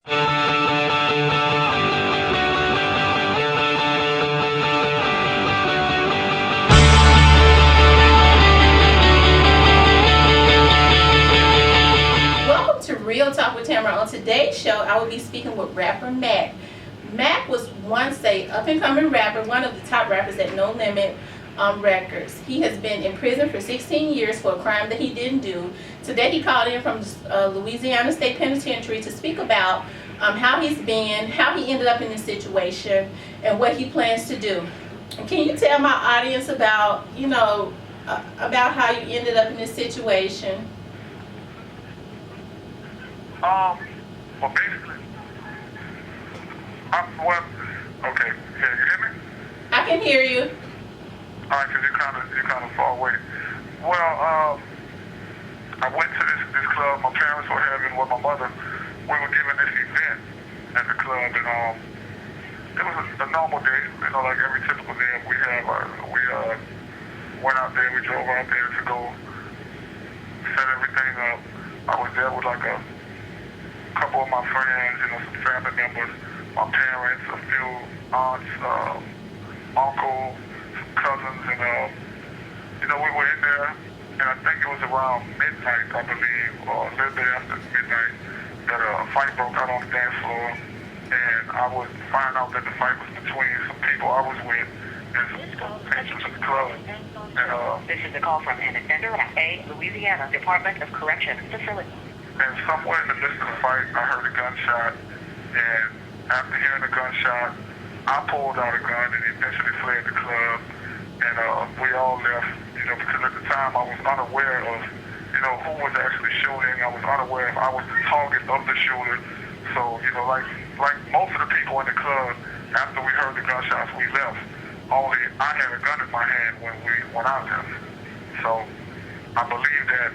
Welcome to Real Talk with Tamara. On today's show, I will be speaking with rapper Mac. Mac was once a up-and-coming rapper, one of the top rappers at No Limit Records. He has been in prison for 16 years for a crime that he didn't do. Today he called in from Louisiana State Penitentiary to speak about how he's been, how he ended up in this situation, and what he plans to do. And can you tell my audience about, about how you ended up in this situation? Well, basically, okay, can you hear me? I can hear you. Alright, because you're kind of far away. Well, I went to this club my parents were having with my mother. We were giving this event at the club, and it was a normal day, like every typical day we have. We went out there, we drove out there to go set everything up. I was there with like a couple of my friends, some family members, my parents, a few aunts, uncles, some cousins, and we were in there, and I think it was around midnight, I believe, or a little bit after midnight, that a fight broke out on the dance floor, and I would find out that the fight was between some people I was with and some patrons of the club. And this is a call from an offender at a Louisiana Department of Correction facility. And somewhere in the midst of the fight, I heard a gunshot, and after hearing the gunshot, I pulled out a gun and eventually fled the club, and we all left, because at the time I was unaware of, who was actually shooting. I was unaware if I was the target of the shooter. So, like most of the people in the club, after we heard the gunshots, we left. Only I had a gun in my hand when I left. So, I believe that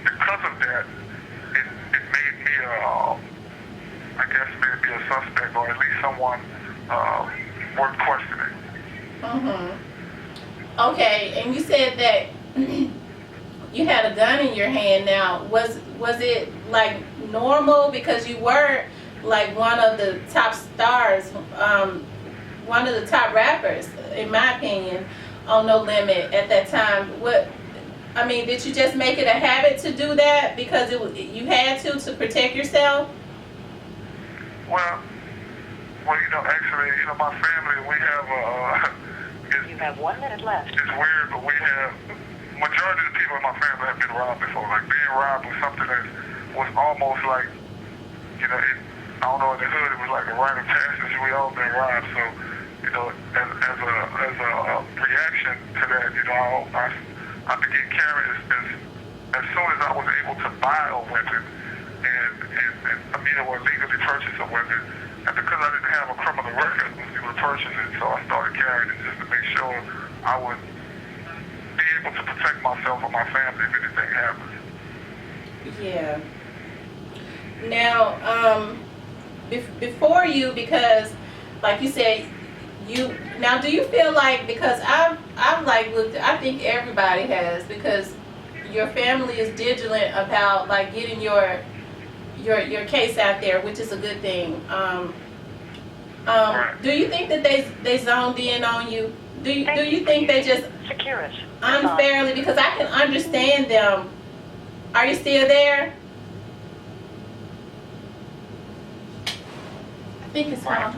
because of that, it made me maybe a suspect, or at least someone worth questioning. Okay, and you said that you had a gun in your hand. Now, was it like normal because you were like one of the top stars, one of the top rappers, in my opinion, on No Limit at that time? Did you just make it a habit to do that because you had to protect yourself? Well, actually, my family, we have, You have 1 minute left. It's weird, but we have, majority of the people in my family have been robbed before. Like, being robbed was something that was almost like, I don't know, in the hood, it was like a rite of passage. We all been robbed, so, as a reaction to that, I began carrying as soon as I was able to buy a weapon or legally purchase a weapon. And because I didn't have a criminal record, I was able to purchase it, so I started carrying it just to make sure I would be able to protect myself or my family if anything happened. Yeah. Now, before you, because like you said, do you feel like, because I've like looked, I think everybody has, because your family is vigilant about like getting your case out there, which is a good thing. Right. Do you think that they zoned in on you? Do you think they just unfairly, because I can understand them? Are you still there? I think it's hung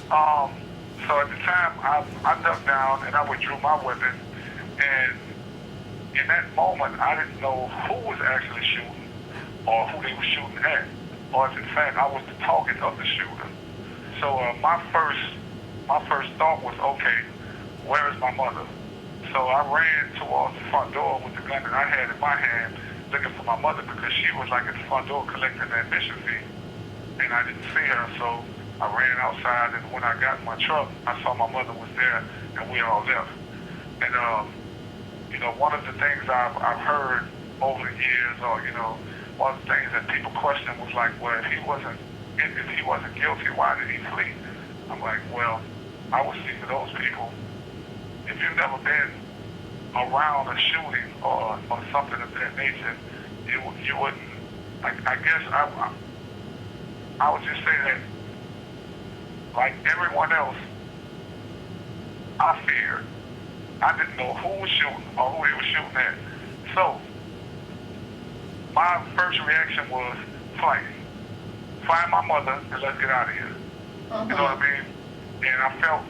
up. So at the time, I ducked down and I withdrew my weapon, and in that moment, I didn't know who was actually shooting or who they were shooting at, or if in fact I was the target of the shooter. So my first thought was, okay, where is my mother? So I ran towards the front door with the gun that I had in my hand, looking for my mother, because she was like at the front door collecting the admission fee, and I didn't see her. So I ran outside, and when I got in my truck, I saw my mother was there, and we all left. And one of the things I've heard over the years, or one of the things that people question was like, well, if he wasn't guilty, why did he flee? I'm like, well, I would see for those people, if you've never been around a shooting or something of that nature, you wouldn't. I guess I would just say that, like everyone else, I feared. I didn't know who was shooting or who they were shooting at. So, my first reaction was flight. Find my mother and let's get out of here. You know what I mean? And I felt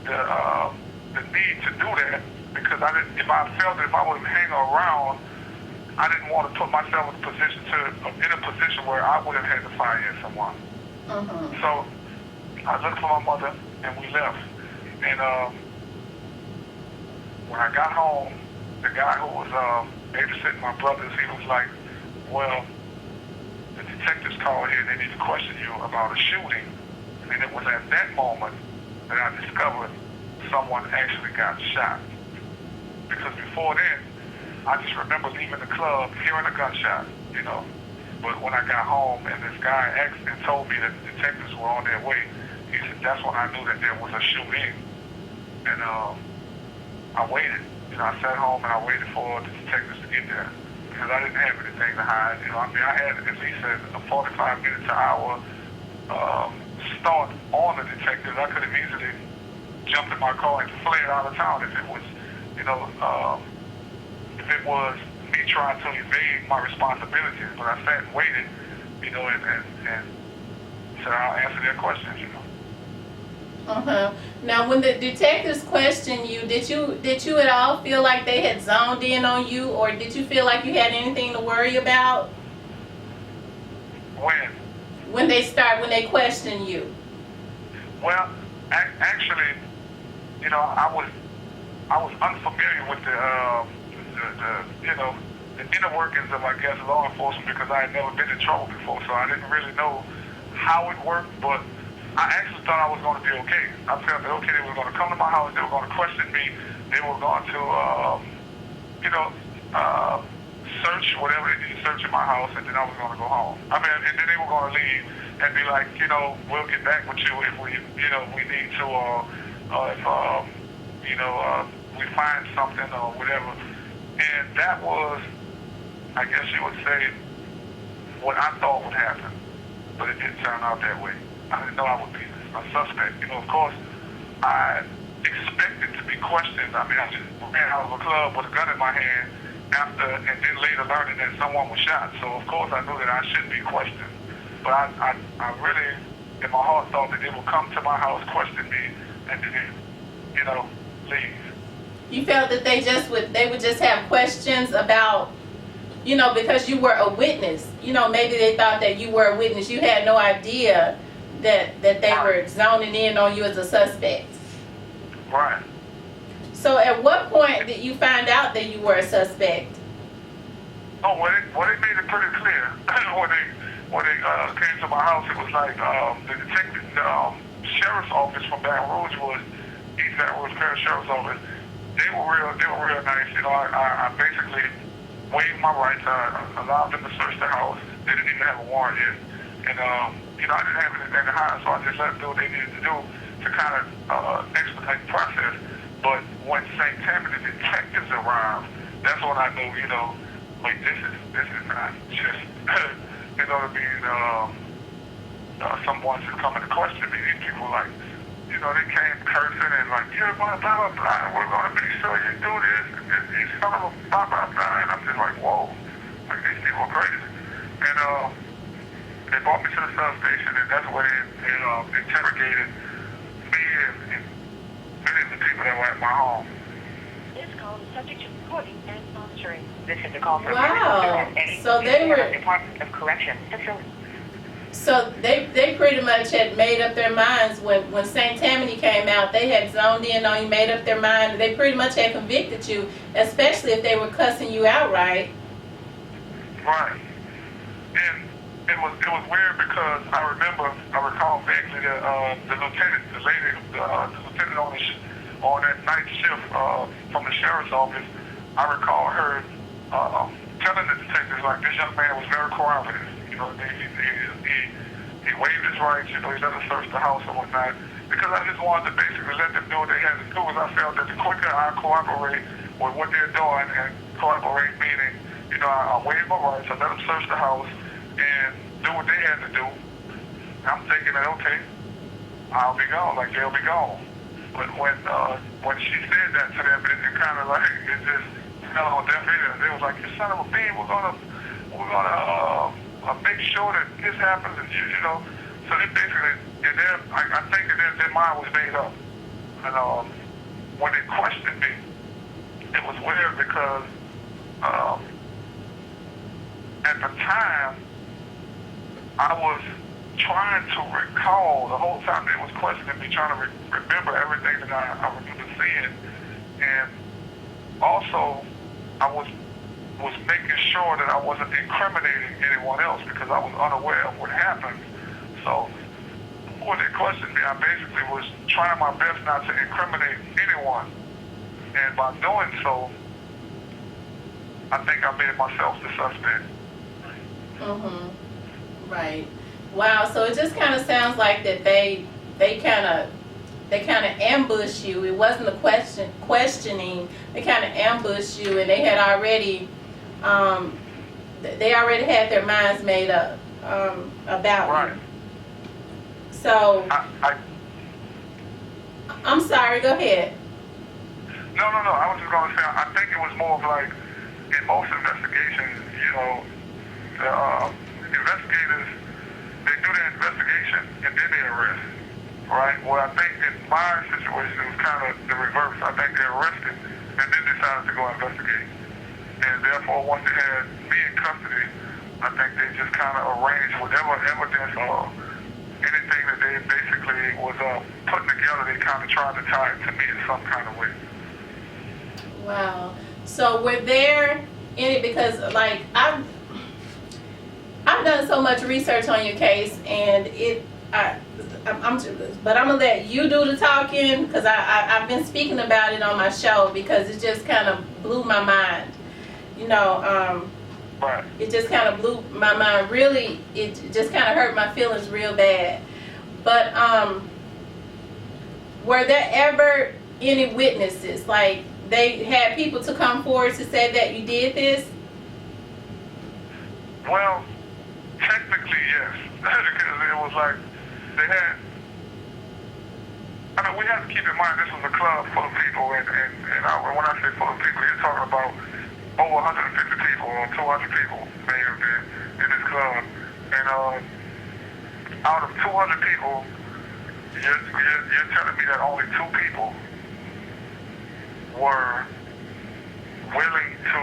the need to do that because I didn't. If I felt that if I was hanging around, I didn't want to put myself in a position where I would have had to fire at someone. So I looked for my mother and we left. And when I got home, the guy who was babysitting my brothers, he was like, "Well, the detectives called here and they need to question you about a shooting." And it was at that moment that I discovered someone actually got shot. Because before then, I just remember leaving the club, hearing a gunshot, you know. But when I got home and this guy asked and told me that the detectives were on their way, he said that's when I knew that there was a shooting. And I waited. You know, I sat home and I waited for the detectives to get there because I didn't have anything to hide. You know, I mean, I had at least a 45 minute to hour start on the detectives. I could have easily jumped in my car and fled out of town if it was, you know, if it was me trying to evade my responsibilities. But I sat and waited, you know, and said I'll answer their questions, you know. Now, when the detectives questioned you, did you at all feel like they had zoned in on you, or did you feel like you had anything to worry about? When they question you? Well, actually, you know, I was unfamiliar with the you know, the inner workings of, I guess, law enforcement because I had never been in trouble before, so I didn't really know how it worked, but I actually thought I was going to be okay. I felt that, okay, they were going to come to my house, they were going to question me, they were going to, you know, search whatever they needed to search in my house, and then I was going to go home. I mean, and then they were going to leave and be like, you know, we'll get back with you if we, you know, we need to, if, you know, we find something or whatever. And that was, I guess you would say, what I thought would happen. But it didn't turn out that way. I didn't know I would be a suspect. You know, of course, I expected to be questioned. I mean, I just ran out of a club with a gun in my hand and then later learning that someone was shot. So, of course, I knew that I shouldn't be questioned. But I really, in my heart, thought that they would come to my house, question me, and then, you know, leave. You felt that they would just have questions about, you know, because you were a witness. You know, maybe they thought that you were a witness. You had no idea that they were zoning in on you as a suspect. Right. So at what point did you find out that you were a suspect? Oh, well, they made it pretty clear. when they came to my house, it was like the detective, sheriff's office from Baton Rouge was East Baton Rouge Parish Sheriff's Office. They were real nice. You know, I basically waived my rights. I allowed them to search the house. They didn't even have a warrant yet. And, you know, I didn't have anything to hide, so I just let them do what they needed to do to kind of expedite the process. But when St. Tammany detectives arrived, that's when I knew, you know, like, this is not just, you know what I mean, someone just coming to question me. These people, like, you know, they came cursing and like, you're going to blah, blah, blah, and we're going to make sure you do this, and these son of a blah, blah, blah, and I'm just like, whoa, like, these people are crazy. And they brought me to the substation, and that's where they interrogated me and many of the people that were at my home. This call is subject to recording and monitoring. This is a call from Wow. So they were Department of Correction Facility. So they pretty much had made up their minds when St. Tammany came out. They had zoned in on you, made up their mind. They pretty much had convicted you, especially if they were cussing you out, right? Right. And it was weird because I recall vaguely the lieutenant, the lady, the lieutenant on that night shift from the sheriff's office. I recall her telling the detectives like this young man was very cooperative. You know, he waived his rights. You know, he let us search the house and whatnot because I just wanted to basically let them do what they had to do. Because I felt that the quicker I cooperate with what they're doing, and cooperate meaning, you know, I waived my rights. I let them search the house, and do what they had to do. I'm thinking that, okay, I'll be gone, like they'll be gone. But when she said that to them, it kind of like, it just fell on deaf ears. They was like, you son of a bee, we're gonna make sure that this happens, and you know. So they basically, I think that their mind was made up. And when they questioned me, it was weird because at the time, I was trying to recall the whole time they was questioning me, trying to remember everything that I remember seeing, and also I was making sure that I wasn't incriminating anyone else because I was unaware of what happened. So when they questioned me, I basically was trying my best not to incriminate anyone, and by doing so, I think I made myself the suspect. Right. Wow. So it just kind of sounds like that they kind of ambushed you. It wasn't a questioning. They kind of ambushed you, and they had already had their minds made up about you. So I'm sorry. Go ahead. No. I was just going to say, I think it was more of like, in most investigations, you know, the investigators, they do their investigation and then they arrest, right? Well, I think in my situation, it was kind of the reverse. I think they arrested and then decided to go investigate. And therefore, once they had me in custody, I think they just kind of arranged whatever evidence or anything that they basically was putting together, they kind of tried to tie it to me in some kind of way. Wow. So were there any, because like I've done so much research on your case, and I'm gonna let you do the talking because I've been speaking about it on my show because it just kind of blew my mind. You know, it just kind of blew my mind. Really, it just kind of hurt my feelings real bad. But were there ever any witnesses? Like they had people to come forward to say that you did this? Well, technically, yes. Because it was like, they had, I mean, we have to keep in mind this was a club full of people, and when I say full of people, you're talking about over 150 people or 200 people may have been in this club. And out of 200 people, you're telling me that only 2 people were willing to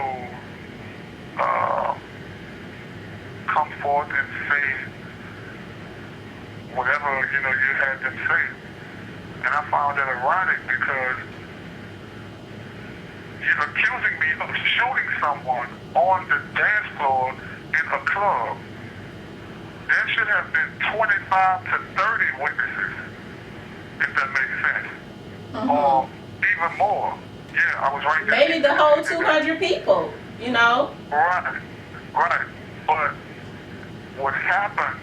come forth and say whatever, you know, you had them say. And I found that ironic because you're accusing me of shooting someone on the dance floor in a club. There should have been 25 to 30 witnesses, if that makes sense. Or even more. Yeah, I was right there. Maybe the whole 200 people, you know? Right. But what happened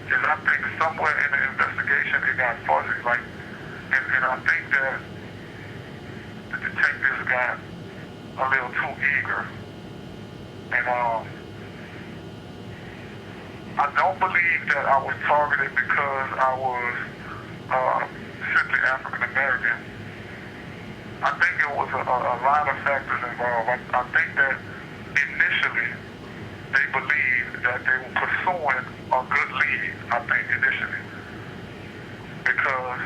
is I think somewhere in the investigation it got fuzzy. Like, and I think that the detectives got a little too eager. And I don't believe that I was targeted because I was simply African American. I think it was a lot of factors involved. I think that initially they believed that they were pursuing a good lead, I think initially. Because,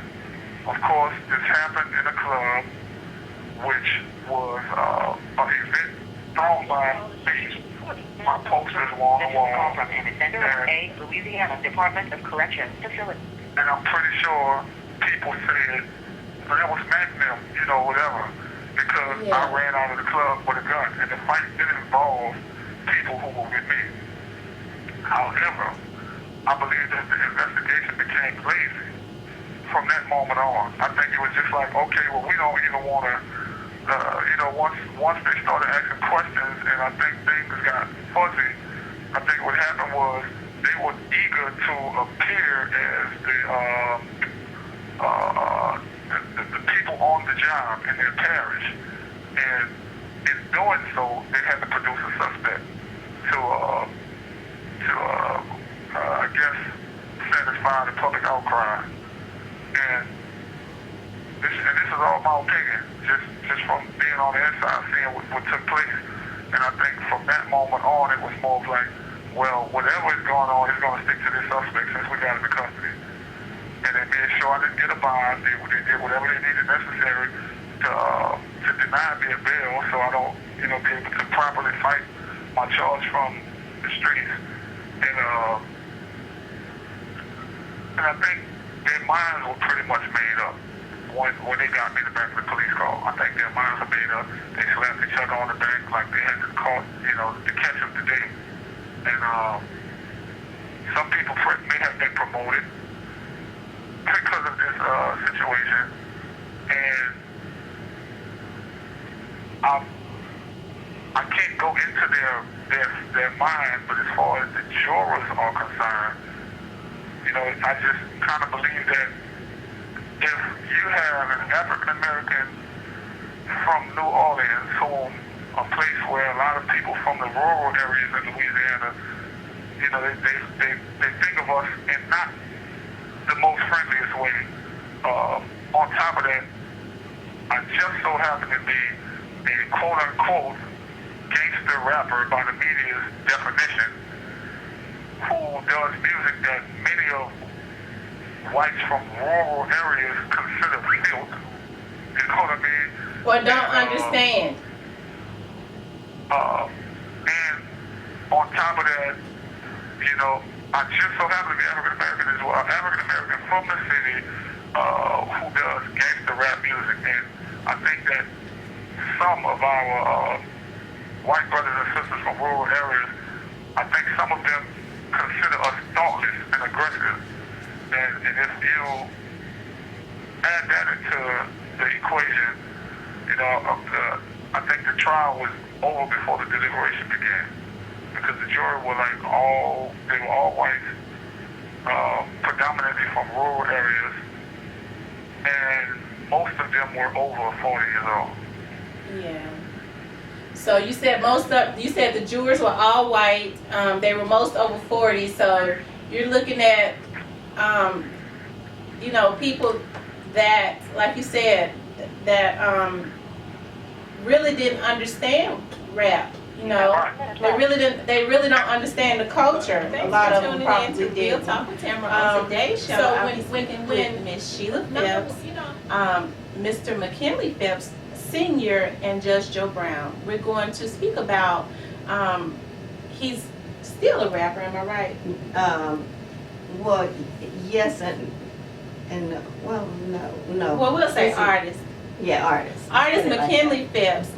of course, this happened in a club, which was an event thrown by me. My posters were on the wall. From a Louisiana Department of Corrections facility. And I'm pretty sure people said, well, that was Magnum, you know, whatever. Because I ran out of the club with a gun. And the fight didn't involve people who were with me. However, I believe that the investigation became lazy from that moment on. I think it was just like, okay, well, we don't even want to, you know, once they started asking questions and I think things got fuzzy, I think what happened was they were eager to appear as the people on the job in their parish. And in doing so, they had to produce a suspect to outcry. And this is all my opinion, just from being on the inside, seeing what took place. And I think from that moment on, it was more of like, well, whatever is going on, he's going to stick to this suspect since we got him in custody. And they made sure I didn't get a bond. They did whatever they needed necessary to deny me a bail, so I don't, be able to properly fight my charge from the streets. And I think their minds were pretty much made up when they got me in the back of the police car. I think their minds were made up. They slapped each other on the back like they had caught, to catch them today. And some people may have been promoted because of this situation. And I can't go into their mind, but as far as the jurors are concerned, I just kind of believe that if you have an African American from New Orleans, a place where a lot of people from the rural areas in Louisiana, they think of us in not the most friendliest way. On top of that, I just so happen to be a quote-unquote gangster rapper by the media's definition, who does music that many of whites from rural areas consider filth. You know what I mean? Or don't understand. And on top of that, I just so happen to be African American as well. African American from the city who does gangster rap music. And I think that some of our white brothers and sisters from rural areas, I think some of them consider us thoughtless and aggressive. And if you add that into the equation, I think the trial was over before the deliberation began, because the jury were all whites, predominantly from rural areas, and most of them were over 40 years old. Yeah. So you said the jurors were all white. They were most over 40. So you're looking at, people that, like you said, that really didn't understand rap. They really don't understand the culture. Thanks a lot for of them tuning probably in to did. Real Talk with Tamara on today's show. So when Miss Sheila Phipps, Mr. Mckinley Phipps Sr. and Judge Joe Brown, we're going to speak about, he's still a rapper, am I right? Well, yes and well, no. Well, we'll say artist. Yeah, artist. Artist Mckinley Phipps.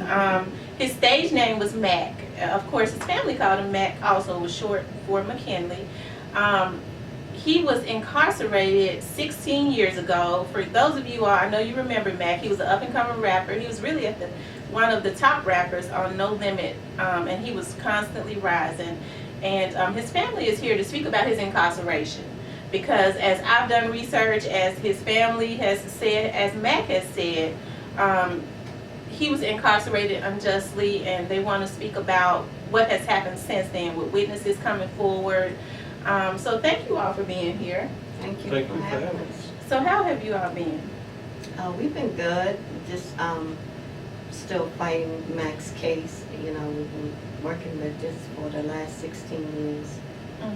His stage name was Mac. Of course, his family called him Mac, also was short for McKinley. He was incarcerated 16 years ago. For those of you, I know you remember Mac. He was an up-and-coming rapper. He was really one of the top rappers on No Limit, and he was constantly rising. And his family is here to speak about his incarceration, because as I've done research, as his family has said, as Mac has said, he was incarcerated unjustly, and they want to speak about what has happened since then with witnesses coming forward. So thank you all for being here. Thank you Thank for you for having having us. So how have you all been? We've been good. Just still fighting Mac's case. We've been working with this for the last 16 years. Yes,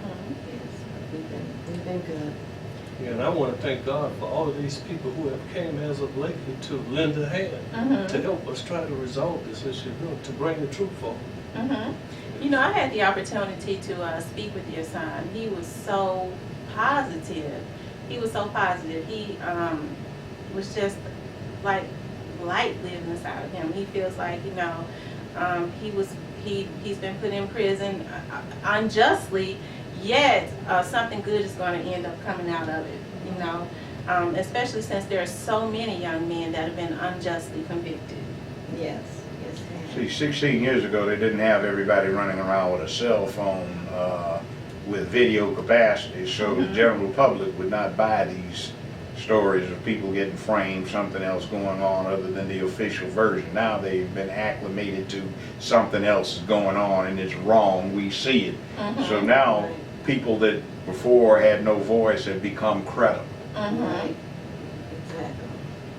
we've been good. Yeah, and I want to thank God for all of these people who have came as of lately to lend a hand to help us try to resolve this issue, to bring the truth forward. I had the opportunity to speak with your son. He was so positive. He was He was just like light living inside of him. He feels like, he's been put in prison unjustly, yet something good is going to end up coming out of it, especially since there are so many young men that have been unjustly convicted. Yes. See, 16 years ago, they didn't have everybody running around with a cell phone with video capacity, so the general public would not buy these stories of people getting framed, something else going on other than the official version. Now they've been acclimated to something else is going on and it's wrong, we see it. So now people that before had no voice have become credible. Right. Exactly.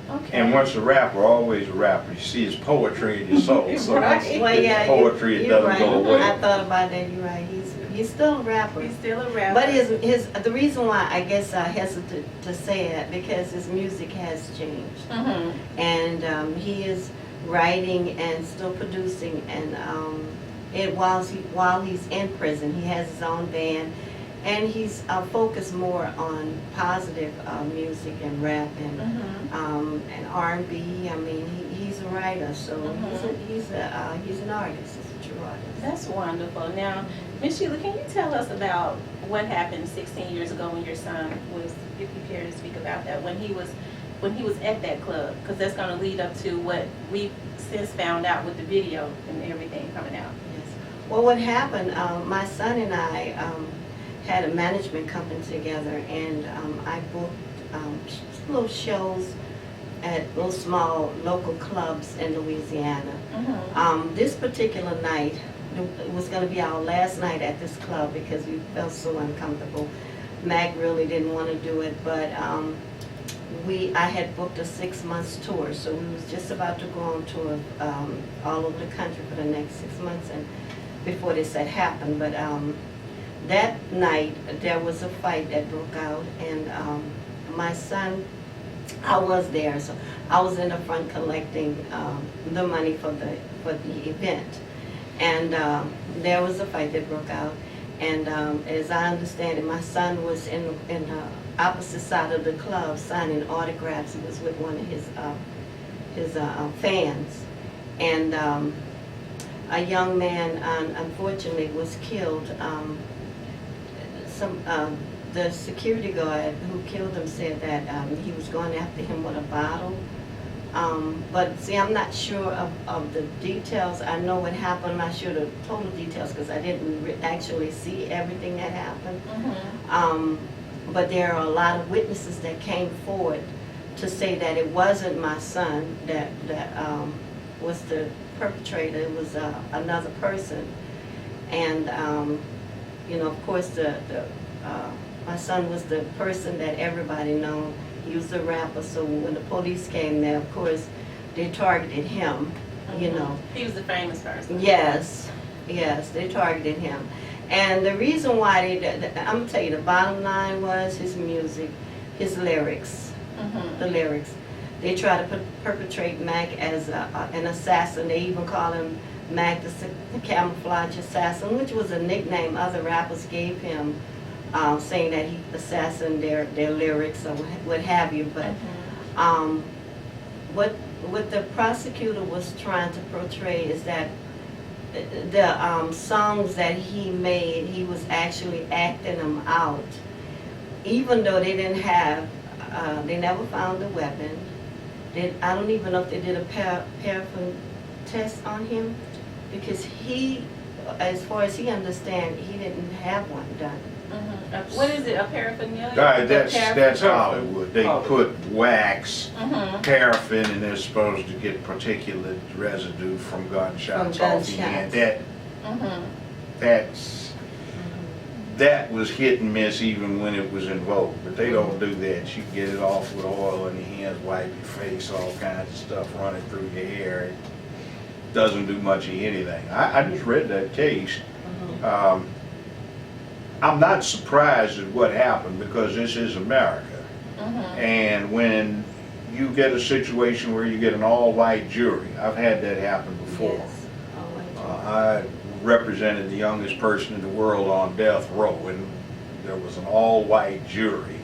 Okay. And once a rapper, always a rapper. You see his poetry in your soul. So Right. that's Well, yeah, poetry, it you're doesn't right. go away. I thought about that. You're right. He's still a rapper. He's still a rapper. But the reason why I guess I hesitate to say that because his music has changed, and he is writing and still producing, and while he's in prison, he has his own band, and he's focused more on positive music and rap and R&B. I mean, he's a writer, so he's an artist. He's a true artist. That's wonderful. Now, Miss Sheila, can you tell us about what happened 16 years ago when your son was, if you care to speak about that, when he was at that club? Because that's going to lead up to what we've since found out with the video and everything coming out. Yes. Well, what happened, my son and I had a management company together, and I booked little shows at little small local clubs in Louisiana. This particular night, it was going to be our last night at this club because we felt so uncomfortable. Mac really didn't want to do it, but I had booked a 6-month tour, so we was just about to go on tour all over the country for the next 6 months, and before this had happened. But that night there was a fight that broke out, and my son, I was there, so I was in the front collecting the money for the event. And there was a fight that broke out, and as I understand it, my son was in the opposite side of the club signing autographs. He was with one of his fans, and a young man unfortunately was killed. The security guard who killed him said that he was going after him with a bottle. But see, I'm not sure of the details. I know what happened. I'm not sure the total details because I didn't actually see everything that happened. But there are a lot of witnesses that came forward to say that it wasn't my son that was the perpetrator. It was another person. And of course, my son was the person that everybody knew. He was a rapper, so when the police came there, of course, they targeted him, He was the famous person. Yes, they targeted him. And the reason why I'm going to tell you, the bottom line was his music, his lyrics, the lyrics. They tried to perpetrate Mac as an assassin. They even call him Mac the camouflage assassin, which was a nickname other rappers gave him. Saying that he assassinated their lyrics or what have you, but what the prosecutor was trying to portray is that the songs that he made, he was actually acting them out, even though they didn't have, they never found a weapon. I don't even know if they did a paraffin test on him, because he, as far as he understands, he didn't have one done. What is it, a paraphernalia? That's Hollywood. They put wax, paraffin, and they're supposed to get particulate residue from gunshots off the end. That was hit and miss even when it was in vogue, but they don't do that. You get it off with oil in your hands, wipe your face, all kinds of stuff running through your hair. It doesn't do much of anything. I just read that case. I'm not surprised at what happened because this is America. And when you get a situation where you get an all-white jury, I've had that happen before. Yes. I represented the youngest person in the world on death row, and there was an all-white jury.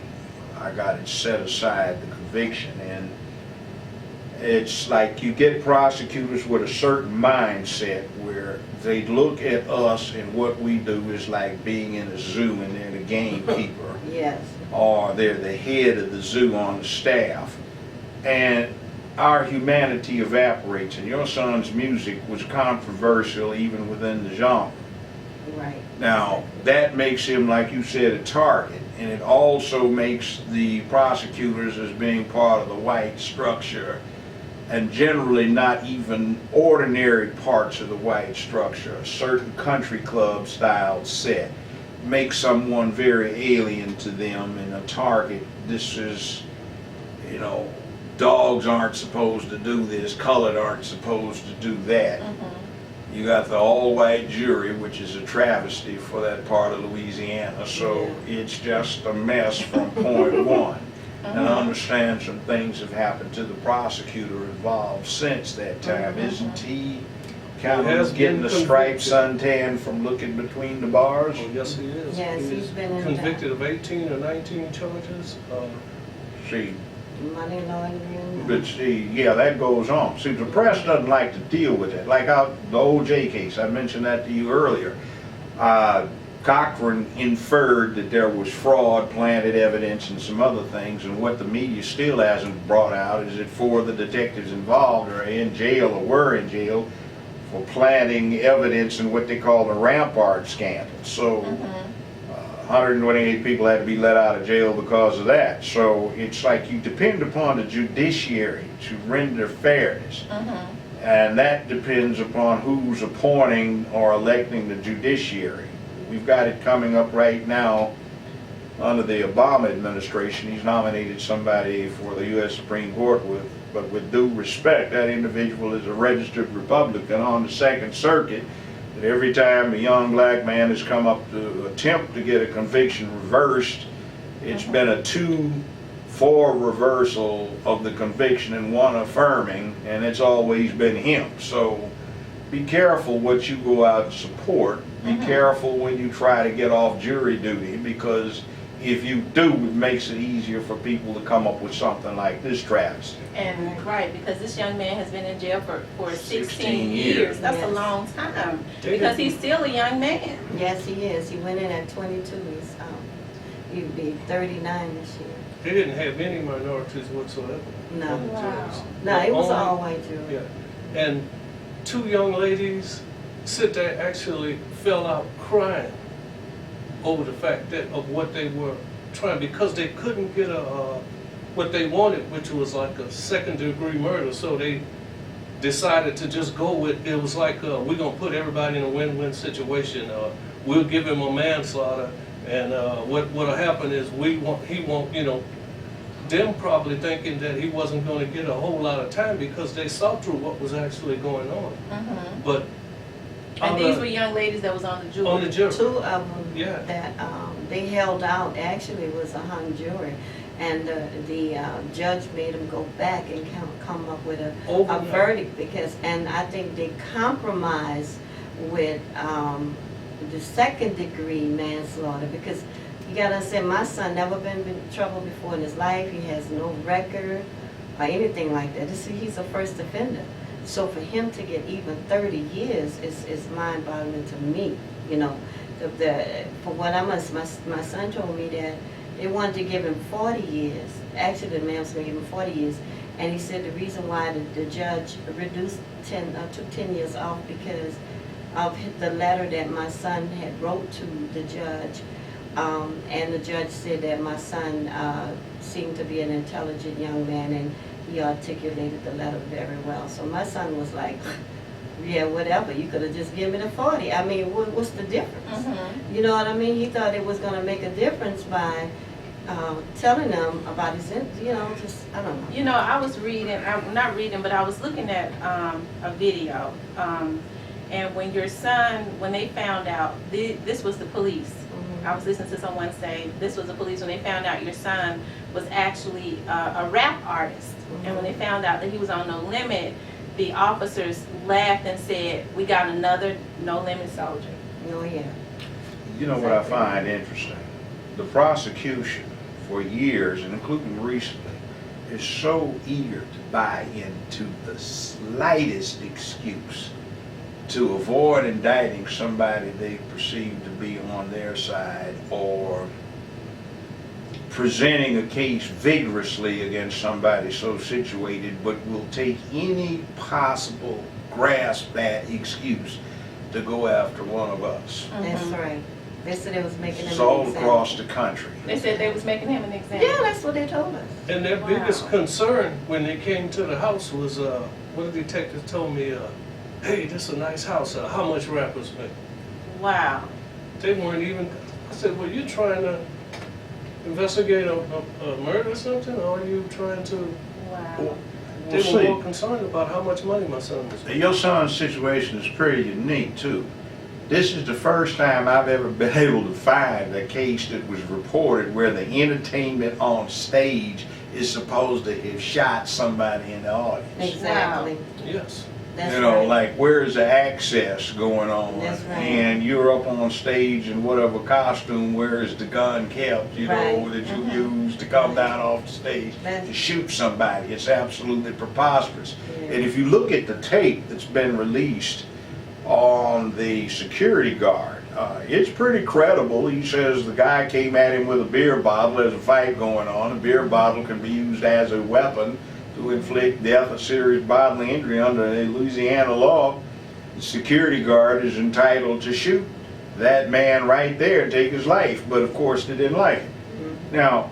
I got it set aside, the conviction, and it's like you get prosecutors with a certain mindset where they look at us and what we do is like being in a zoo and they're the gamekeeper. Yes. Or they're the head of the zoo on the staff. And our humanity evaporates, and your son's music was controversial even within the genre. Right. Now, that makes him, like you said, a target, and it also makes the prosecutors as being part of the white structure, and generally not even ordinary parts of the white structure, a certain country club style set. make someone very alien to them and a target. This is, you know, dogs aren't supposed to do this, colored aren't supposed to do that. You got the all-white jury, which is a travesty for that part of Louisiana, so it's just a mess from point one. And I understand some things have happened to the prosecutor involved since that time. Isn't he kind of getting the stripes suntan from looking between the bars? Oh, yes, he is. Yes, he's been in convicted of 18 or 19 charges. See, money laundering. but see, yeah, that goes on. See, the press doesn't like to deal with it. Like out the OJ case, I mentioned that to you earlier. Cochran inferred that there was fraud, planted evidence, and some other things, and what the media still hasn't brought out is that 4 of the detectives involved are in jail or were in jail for planting evidence in what they call the Rampart scandal. So 128 people had to be let out of jail because of that. So it's like you depend upon the judiciary to render fairness. And that depends upon who's appointing or electing the judiciary. We've got it coming up right now under the Obama administration. He's nominated somebody for the U.S. Supreme Court but with due respect, that individual is a registered Republican on the Second Circuit. That every time a young black man has come up to attempt to get a conviction reversed, it's been a 2 for reversal of the conviction and 1 affirming, and it's always been him. So be careful what you go out and support. Be careful when you try to get off jury duty, because if you do, it makes it easier for people to come up with something like this travesty. And right, because this young man has been in jail for 16 years. That's a long time, because he's still a young man. Yes, he is. He went in at 22. He'll be 39 this year. They didn't have any minorities whatsoever. No. on the juries. No, it was Only- all white jury. Yeah, and 2 young ladies sit there actually fell out crying over the fact that of what they were trying, because they couldn't get what they wanted, which was like a 2nd-degree murder. So they decided to just go with, it was like we're gonna put everybody in a win-win situation. We'll give him a manslaughter, and what'll happen is he won't, you know, them probably thinking that he wasn't going to get a whole lot of time because they saw through what was actually going on. But And these were young ladies that was on the jury. on the jury. 2 of them Yeah. that they held out actually was a hung jury, and the judge made them go back and come up with a verdict, because, and I think they compromised with the 2nd-degree manslaughter, because you gotta understand, my son never been in trouble before in his life. He has no record or anything like that. He's a first offender. So for him to get even 30 years is mind-boggling to me. You know, for what my son told me that they wanted to give him 40 years. Actually, the man was going to give him 40 years. And he said the reason why the judge took 10 years off because of the letter that my son had wrote to the judge. And the judge said that my son seemed to be an intelligent young man, and he articulated the letter very well. So my son was like, yeah, whatever, you could have just given me the 40. I mean, what's the difference? You know what I mean? He thought it was going to make a difference by telling them about his, you know, just, I don't know. You know, I was reading, not reading, but I was looking at a video. And when your son, when they found out, this was the police. I was listening to someone say, this was the police when they found out your son was actually a rap artist. And when they found out that he was on No Limit, the officers laughed and said, we got another No Limit soldier. Oh, yeah. You know what I find interesting? The prosecution for years, and including recently, is so eager to buy into the slightest excuse to avoid indicting somebody they perceive to be on their side, or presenting a case vigorously against somebody so situated, but will take any possible grasp at excuse to go after one of us. That's right. They said they was making him It's an all example. across the country. They said they was making him an example. Yeah, that's what they told us. And their biggest concern when they came to the house was, one of the detectives told me, hey, this is a nice house. How much rappers make? Wow. They weren't even, I said, well, you trying to investigate a murder or something, or are you trying to? Wow. They Well, were see, more concerned about how much money my son was making. your son's situation is pretty unique too. This is the first time I've ever been able to find a case that was reported where the entertainment on stage is supposed to have shot somebody in the audience. Exactly. Yes. That's You know, right. like where's the access going on? That's right. And you're up on stage in whatever costume, where is the gun kept, you know, Right. that you use to come down off the stage That's- to shoot somebody? It's absolutely preposterous. Yeah. And if you look at the tape that's been released on the security guard, it's pretty credible. He says the guy came at him with a beer bottle. There's a fight going on. A beer bottle can be used as a weapon to inflict death or serious bodily injury under a Louisiana law. The security guard is entitled to shoot that man right there and take his life, but of course they didn't like it. Now,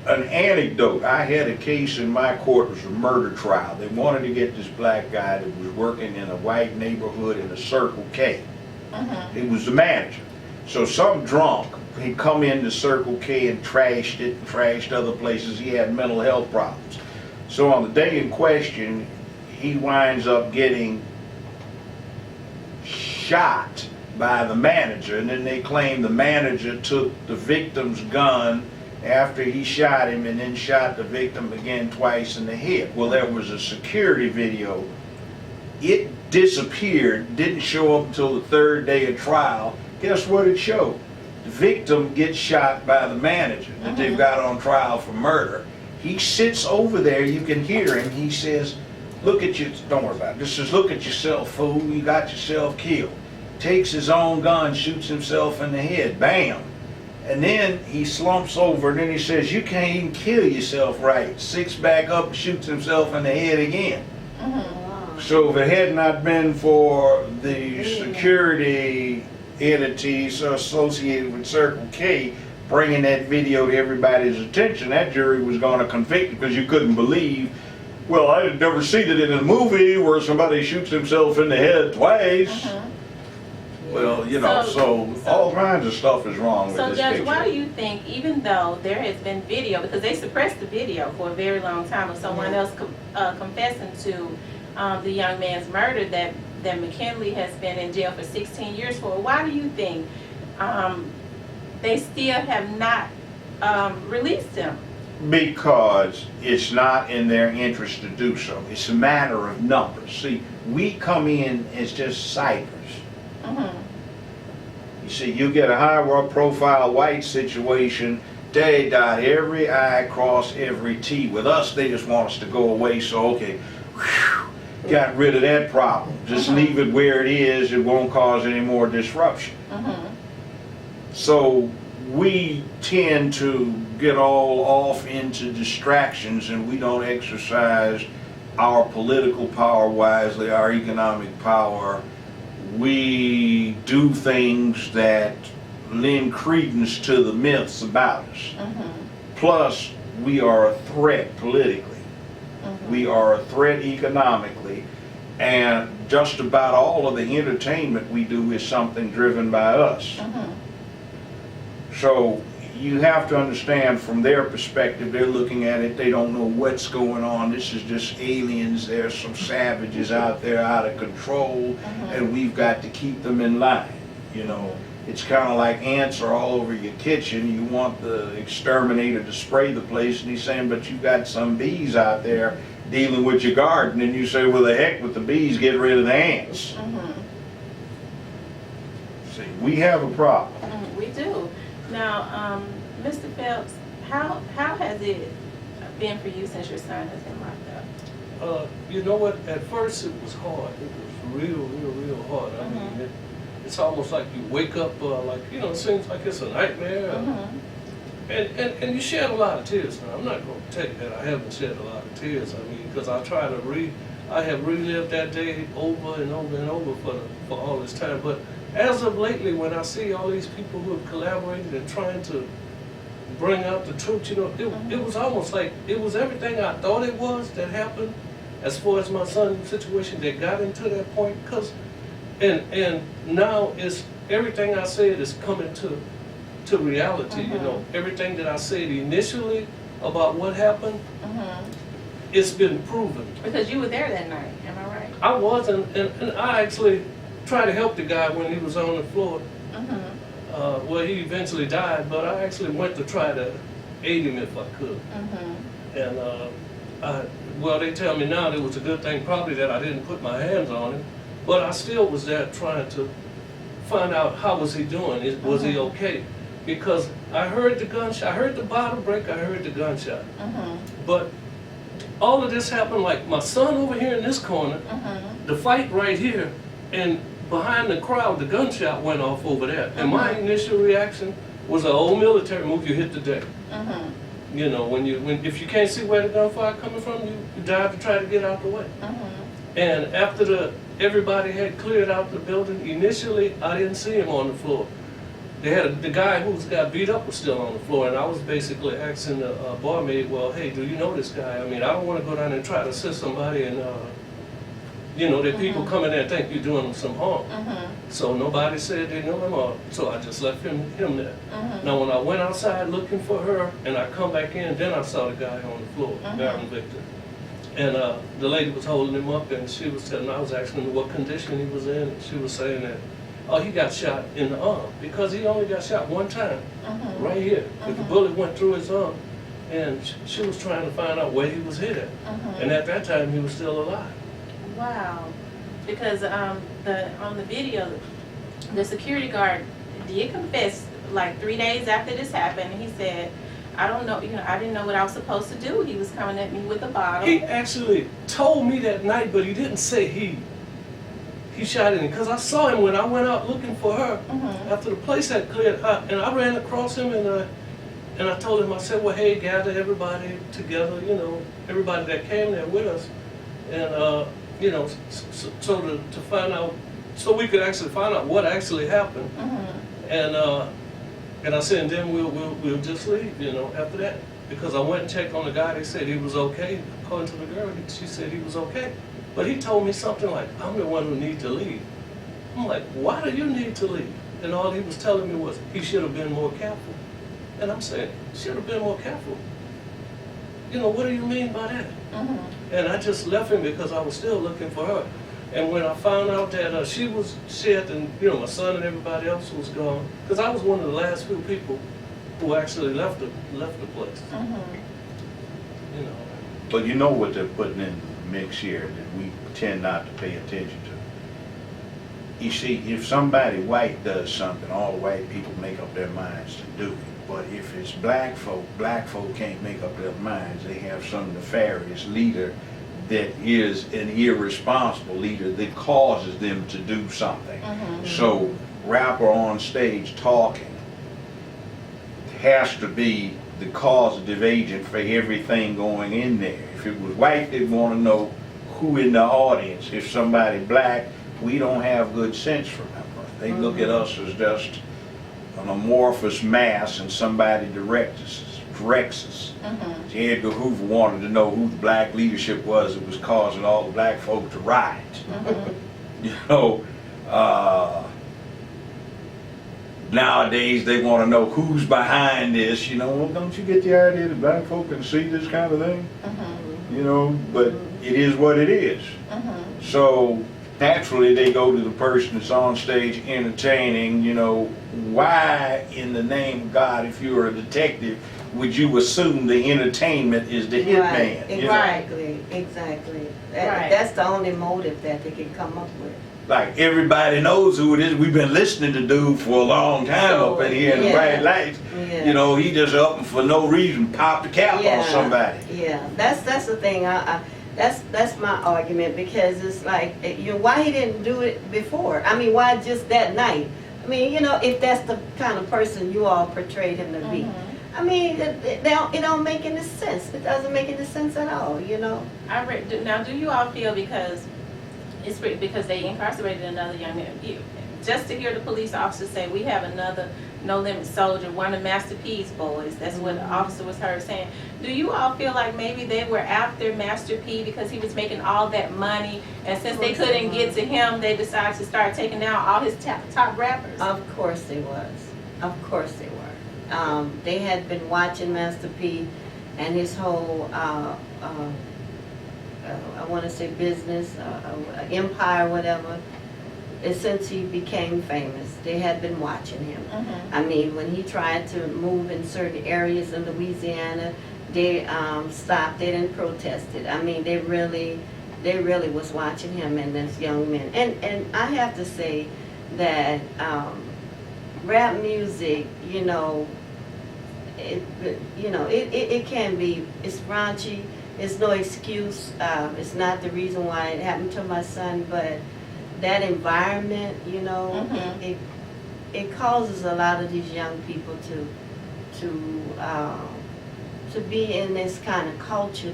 an anecdote, I had a case in my court, it was a murder trial. They wanted to get this black guy that was working in a white neighborhood in a Circle K. He was the manager. So some drunk, he'd come into Circle K and trashed it, and trashed other places. He had mental health problems. So on the day in question, he winds up getting shot by the manager, and then they claim the manager took the victim's gun after he shot him and then shot the victim again twice in the head. Well, there was a security video. It disappeared, didn't show up until the third day of trial. Guess what it showed? The victim gets shot by the manager that they've got on trial for murder. He sits over there, you can hear him, he says, look at you, don't worry about it, just says, look at yourself, fool, you got yourself killed. Takes his own gun, shoots himself in the head, bam. And then he slumps over and then he says, you can't even kill yourself right. Sits back up and shoots himself in the head again. So if it had not been for the security entities associated with Circle K bringing that video to everybody's attention, that jury was going to convict because you couldn't believe, well, I had never seen it in a movie where somebody shoots himself in the head twice. Well, you know, so all kinds of stuff is wrong with So this Judge, picture. why do you think, even though there has been video, because they suppressed the video for a very long time of someone else confessing to the young man's murder, that Mckinley has been in jail for 16 years for, why do you think they still have not released him? Because it's not in their interest to do so. It's a matter of numbers. See, we come in as just ciphers. You see, you get a high profile white situation, they dot every I, cross every T. With us, they just want us to go away, so okay, whew, got rid of that problem. Just leave it where it is, it won't cause any more disruption. So we tend to get all off into distractions and we don't exercise our political power wisely, our economic power. We do things that lend credence to the myths about us. Plus, we are a threat politically. We are a threat economically. And just about all of the entertainment we do is something driven by us. So you have to understand from their perspective, they're looking at it, they don't know what's going on. This is just aliens. There's some savages out there out of control, and we've got to keep them in line. You know, it's kind of like ants are all over your kitchen. You want the exterminator to spray the place, and he's saying, but you got some bees out there dealing with your garden, and you say, well, the heck with the bees, get rid of the ants. See, we have a problem. We do. Now, Mr. Phelps, how has it been for you since your son has been locked up? You know what? At first it was hard. It was real hard. I mean, it's almost like you wake up like, you know, it seems like it's a nightmare. And you shed a lot of tears. Now, I'm not going to tell you that I haven't shed a lot of tears. I mean, because I try to I have relived that day over and over and over for all this time. But as of lately, when I see all these people who have collaborated and trying to bring out the truth, you know, it was almost like it was everything I thought it was that happened as far as my son's situation that got him to that point. And now it's everything I said is coming to to reality. You know, everything that I said initially about what happened, it's been proven. Because you were there that night, am I right? I was, and I actually tried to help the guy when he was on the floor. Well, he eventually died, but I actually went to try to aid him if I could. And well, they tell me now it was a good thing probably that I didn't put my hands on him, but I still was there trying to find out how was he doing, was he okay? Because I heard the gunshot, I heard the bottle break, I heard the gunshot. But all of this happened like my son over here in this corner, the fight right here, and behind the crowd, the gunshot went off over there. And my initial reaction was an old military move, you hit the deck. You know, if you can't see where the gunfire coming from, you dive to try to get out the way. And after everybody had cleared out the building, initially I didn't see him on the floor. They had the guy who got beat up was still on the floor, and I was basically asking the barmaid, well, hey, do you know this guy? I mean, I don't want to go down and try to assist somebody and you know, that people come in there and think you're doing them some harm. So nobody said they knew him, so I just left him there. Now when I went outside looking for her and I come back in, then I saw the guy on the floor, Baron Victor. And the lady was holding him up and she was telling, I was asking her what condition he was in, and she was saying that, oh, he got shot in the arm, because he only got shot one time, right here. But the bullet went through his arm, and she was trying to find out where he was hit at. And at that time, he was still alive. Wow, because on the video, the security guard did confess like 3 days after this happened. He said, I don't know, you know, I didn't know what I was supposed to do. He was coming at me with a bottle. He actually told me that night, but he didn't say he shot at him, because I saw him when I went out looking for her after the place had cleared out, and I ran across him and I told him, I said, well, hey, gather everybody together, you know, everybody that came there with us, and you know, so to find out, so we could actually find out what actually happened. And I said, and then we'll just leave, you know, after that. Because I went and checked on the guy, they said he was okay. According to the girl, she said he was okay. But he told me something like, I'm the one who needs to leave. I'm like, why do you need to leave? And all he was telling me was, he should have been more careful. And I'm saying, should have been more careful? You know, what do you mean by that? And I just left him because I was still looking for her. And when I found out that she had, and you know, my son and everybody else was gone, because I was one of the last few people who actually left the place. You know. But you know what they're putting in the mix here that we tend not to pay attention to. You see, if somebody white does something, all white people make up their minds to do it. But if it's black folk can't make up their minds. They have some nefarious leader that is an irresponsible leader that causes them to do something. So, rapper on stage talking has to be the causative agent for everything going in there. If it was white, they'd want to know who in the audience. If somebody black, we don't have good sense, remember. They look at us as just an amorphous mass and somebody directs us. Edgar Hoover wanted to know who the black leadership was that was causing all the black folk to riot. You know, nowadays they want to know who's behind this. You know, well, don't you get the idea that black folk can see this kind of thing? You know, but it is what it is. So naturally they go to the person that's on stage entertaining. You know, why in the name of God, if you were a detective, would you assume the entertainment is the hitman? Exactly. That's the only motive that they can come up with. Like everybody knows who it is. We've been listening to dude for a long time up in here in the bright lights. You know, he just up and for no reason popped the cap on somebody. That's the thing. That's my argument, because it's like, you know, why he didn't do it before? I mean, why just that night? I mean, you know, if that's the kind of person you all portrayed him to be. I mean, it don't make any sense. It doesn't make any sense at all, you know. Now, do you all feel because they incarcerated another young man, just to hear the police officer say, we have another No Limit soldier, one of Master P's boys, that's what the officer was heard saying. Do you all feel like maybe they were after Master P because he was making all that money, and since they couldn't get to him, they decided to start taking down all his top rappers? Of course they was. Of course they were. they had been watching Master P and his whole, I want to say business, empire, whatever. And since he became famous, they had been watching him. I mean, when he tried to move in certain areas in Louisiana, they stopped. They didn't protest it. I mean, they really was watching him and this young man. And I have to say that rap music, you know, it can be, it's raunchy. It's no excuse. It's not the reason why it happened to my son, but that environment, you know, it causes a lot of these young people to be in this kind of culture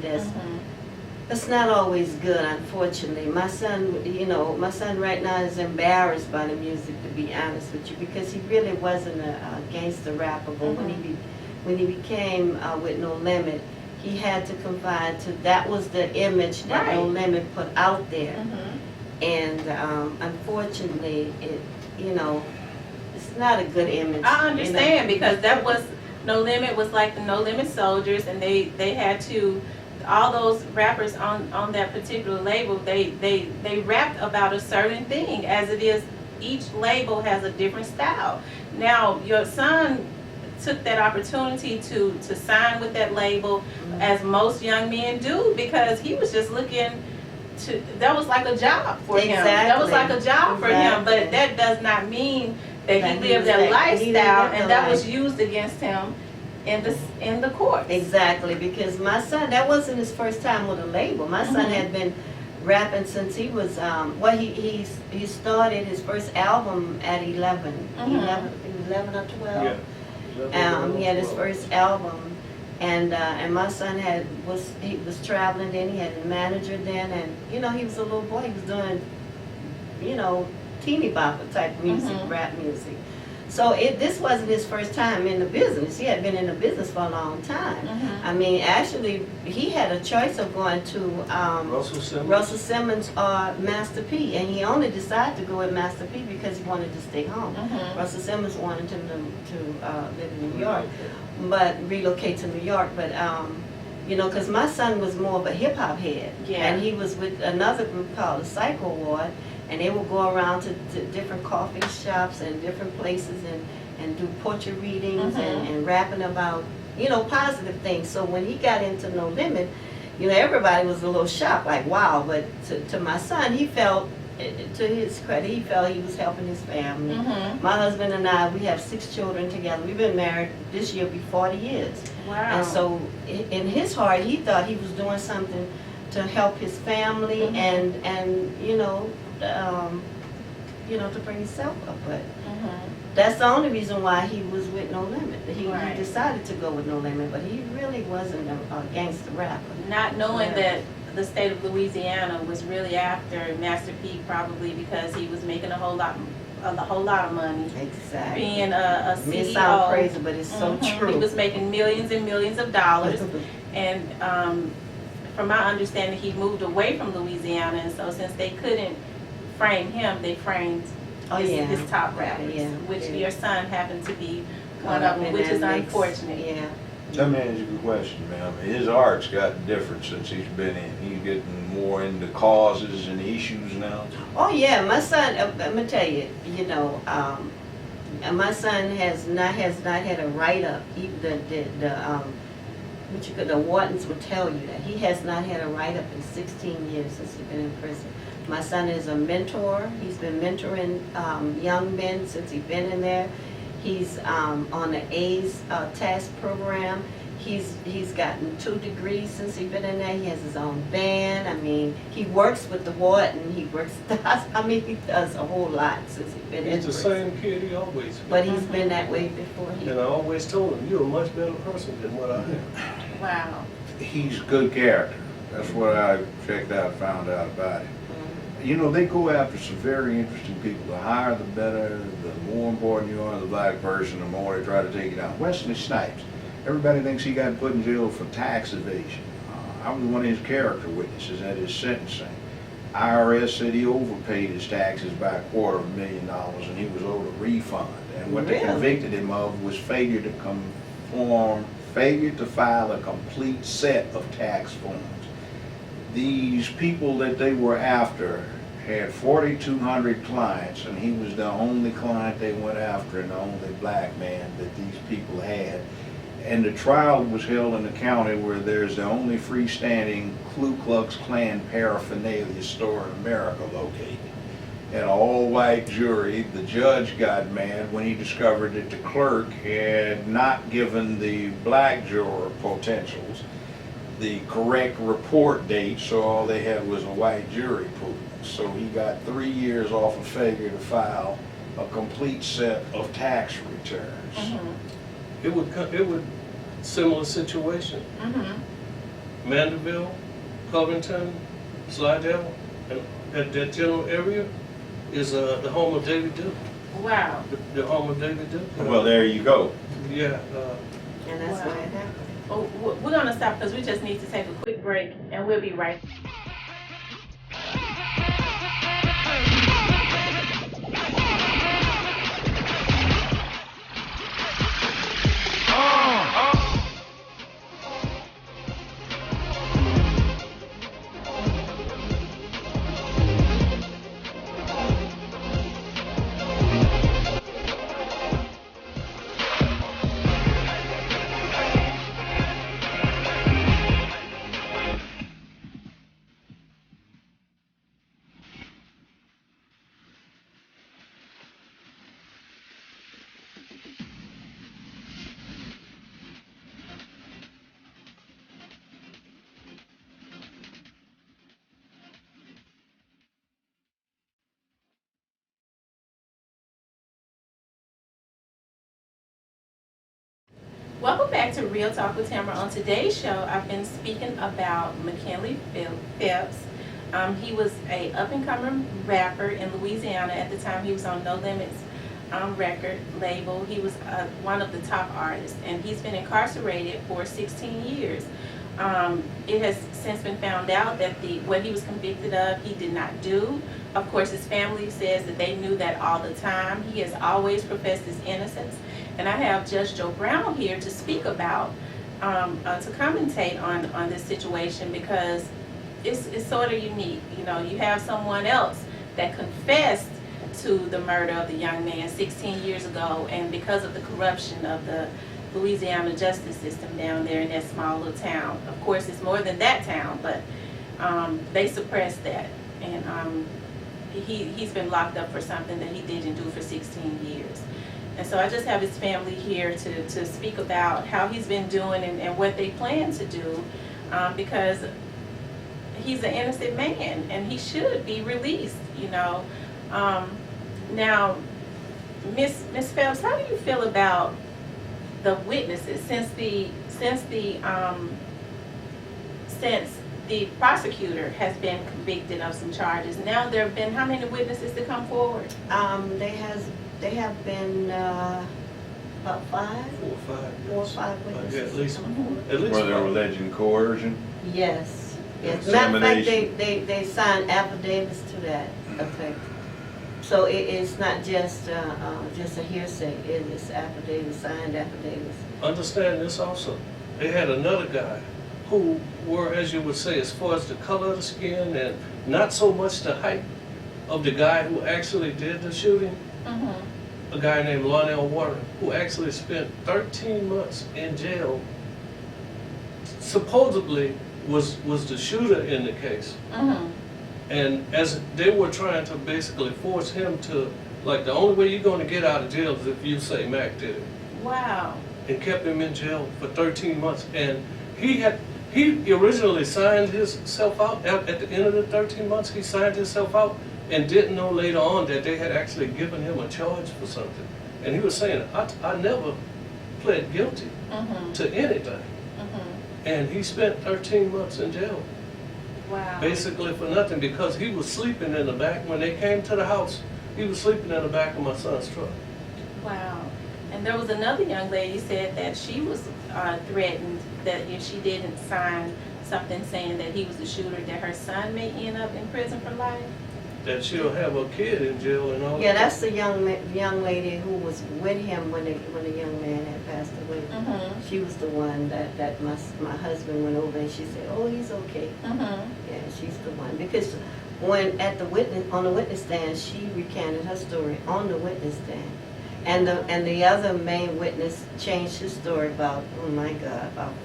that's not always good, unfortunately. My son, you know, my son right now is embarrassed by the music, to be honest with you, because he really wasn't a gangster rapper, but when he became with No Limit, he had to confide to, that was the image that No Limit put out there. And unfortunately, it, you know, it's not a good image. I understand, because that was, No Limit was like the No Limit Soldiers, and they had to, all those rappers on that particular label, they rapped about a certain thing. As it is, each label has a different style. Now, your son took that opportunity to sign with that label, as most young men do, because he was just looking to, that was like a job for him. That was like a job for him, but that does not mean that he lived that lifestyle, and that was used against him in the courts. Exactly, because my son, that wasn't his first time with a label. My son had been rapping since he was, well, he started his first album at 11. 11 or 12. Yeah. He had his first album, and my son he was traveling then. He had a manager then, and you know, he was a little boy. He was doing, you know, teeny bopper type music, rap music. So this wasn't his first time in the business. He had been in the business for a long time. I mean, actually, he had a choice of going to Russell Simmons or Master P, and he only decided to go with Master P because he wanted to stay home. Russell Simmons wanted him to live in New York, but relocate to New York. But you know, because my son was more of a hip hop head, and he was with another group called the Psycho Ward. And they would go around to different coffee shops and different places and do portrait readings and rapping about, you know, positive things. So when he got into No Limit, you know, everybody was a little shocked, like, wow. But to my son, he felt, to his credit, he felt he was helping his family. My husband and I, we have 6 children together. We've been married, this year be 40 years. Wow. And so in his heart, he thought he was doing something to help his family and you know, to bring himself up, but that's the only reason why he was with No Limit. He decided to go with No Limit, but he really wasn't a gangster rapper. Not knowing that the state of Louisiana was really after Master P, probably because he was making a whole lot of money. Exactly. Being a CEO. It sounds crazy, but it's so true. He was making millions and millions of dollars, and from my understanding, he moved away from Louisiana, and so since they couldn't frame him, they framed his top rappers, which your son happened to be one of them, which is unfortunate. Let me ask you a question, ma'am. His art's gotten different since he's been in. He's getting more into causes and issues now. Oh yeah, my son. Let me tell you, you know, my son has not had a write-up. Even the wardens would tell you that he has not had a write-up in 16 years since he's been in prison. My son is a mentor. He's been mentoring young men since he's been in there. He's on the A's task program. He's gotten 2 degrees since he's been in there. He has his own band. I mean, he works with the warden. He works. I mean, he does a whole lot since he's been in prison. He's the same kid he always been. But he's been that way before. And I always told him, you're a much better person than what I am. Wow. He's good character. That's what I checked out, found out about him. You know, they go after some very interesting people. The higher, the better. The more important you are, the black person, the more they try to take you down. Wesley Snipes. Everybody thinks he got put in jail for tax evasion. I was one of his character witnesses at his sentencing. IRS said he overpaid his taxes by $250,000 and he was owed a refund. And what they Really? convicted him of was failure to file a complete set of tax forms. These people that they were after had 4,200 clients, and he was the only client they went after and the only black man that these people had. And the trial was held in a county where there's the only freestanding Ku Klux Klan paraphernalia store in America located. An all-white jury. The judge got mad when he discovered that the clerk had not given the black juror potentials the correct report date, so all they had was a white jury pool. So he got 3 years off of failure to file a complete set of tax returns. It would similar situation. Mandeville, Covington, Slidell, and that general area is the home of David Duke. Wow. The home of David Duke. Well, there you go. Yeah. And that's Wow. why it happened. Oh, we're going to stop because we just need to take a quick break, and we'll be right back. Welcome back to Real Talk with Tamara. On today's show, I've been speaking about Mckinley Phipps. He was a up-and-coming rapper in Louisiana. At the time, he was on No Limits record label. He was one of the top artists, and he's been incarcerated for 16 years. It has since been found out that what he was convicted of, he did not do. Of course, his family says that they knew that all the time. He has always professed his innocence. And I have Judge Joe Brown here to speak about, to commentate on this situation, because it's sort of unique. You know, you have someone else that confessed to the murder of the young man 16 years ago, and because of the corruption of the Louisiana justice system down there in that small little town. Of course, it's more than that town, but they suppressed that. And he's been locked up for something that he didn't do for 16 years. And so I just have his family here to speak about how he's been doing and what they plan to do, because he's an innocent man and he should be released, you know. Now, Miss Phelps, how do you feel about the witnesses since the prosecutor has been convicted of some charges? Now there have been how many witnesses to come forward? They have been about 5? 4 or 5. 4 or 5 witnesses. Yeah, at least. Were they alleging coercion? Yes. Yes. Matter of fact, Insemination. they signed affidavits to that effect. So it's not just a hearsay. It's affidavits, signed affidavits. Understand this also. They had another guy who were, as you would say, as far as the color of the skin and not so much the height of the guy who actually did the shooting. A guy named Lionel Warren, who actually spent 13 months in jail, supposedly was the shooter in the case. And as they were trying to basically force him to, like, the only way you're going to get out of jail is if you say Mac did it. Wow. And kept him in jail for 13 months. And he originally signed himself out at the end of the 13 months. He signed himself out and didn't know later on that they had actually given him a charge for something. And he was saying, I never pled guilty to anything. And he spent 13 months in jail. Wow. Basically for nothing, because he was sleeping in the back. When they came to the house, he was sleeping in the back of my son's truck. Wow. And there was another young lady said that she was threatened that if she didn't sign something saying that he was the shooter, that her son may end up in prison for life? That she'll have a kid in jail and all. Yeah, that's the young lady who was with him when the young man had passed away. Mm-hmm. She was the one that my husband went over and she said, "Oh, he's okay." Mm-hmm. Yeah, she's the one, because when on the witness stand, she recanted her story on the witness stand, and the other main witness changed his story about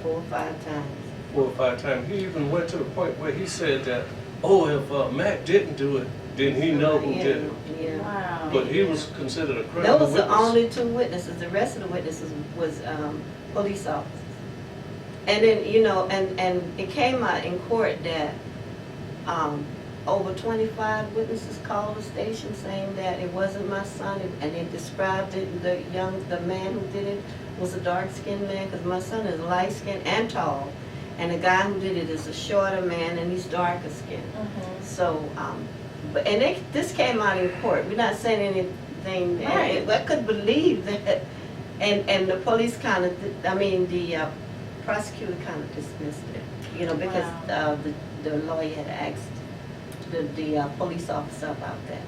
4 or 5 times. 4 or 5 times. He even went to the point where he said that, oh, if Mac didn't do it, then he know who did it. Yeah. Wow. But he was considered a credible Those witness. are the only 2 witnesses. The rest of the witnesses was police officers. And then, and it came out in court that over 25 witnesses called the station saying that it wasn't my son, and they described it. The man who did it was a dark-skinned man, because my son is light-skinned and tall, and the guy who did it is a shorter man and he's darker skinned. Mm-hmm. So, this came out in court. We're not saying anything. Right. I couldn't believe that, and the police the prosecutor kind of dismissed it, because Wow. the lawyer had asked the police officer about that.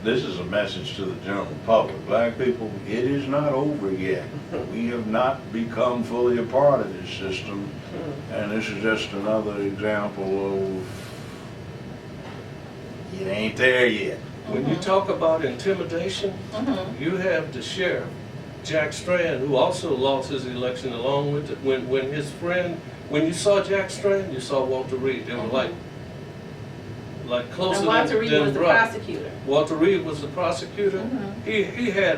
This is a message to the general public. Black people, it is not over yet. We have not become fully a part of this system, and this is just another example of it ain't there yet. When you talk about intimidation, Mm-hmm. you have the sheriff, Jack Strand, who also lost his election along with it. When his friend, when you saw Jack Strand, you saw Walter Reed. They were like closer And Walter Reed than was the brother. prosecutor. Walter Reed was the prosecutor. Mhm. He had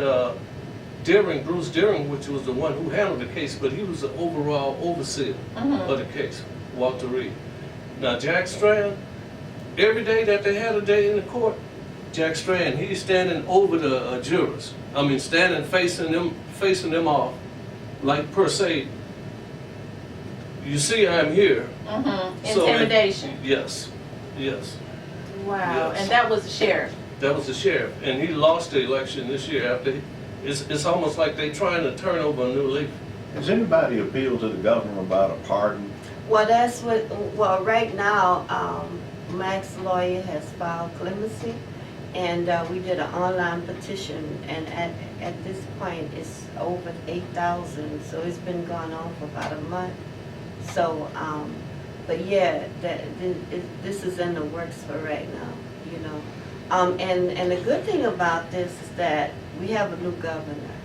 Bruce Deering, which was the one who handled the case, but he was the overall overseer Mhm. of the case, Walter Reed. Now Jack Strand, every day that they had a day in the court, Jack Strand, he's standing over the jurors. Standing facing them off, like per se, you see I'm here. Mm-hmm. So, Intimidation. Yes. Wow. Yes. And that was the sheriff. That was the sheriff, and he lost the election this year after. It's almost like they trying to turn over a new leaf. Has anybody appealed to the governor about a pardon? Well, right now, Mac's lawyer has filed clemency, and we did an online petition, and at this point, it's over 8,000, so it's been going on for about a month. So, but yeah, this is in the works for right now, And the good thing about this is that we have a new governor,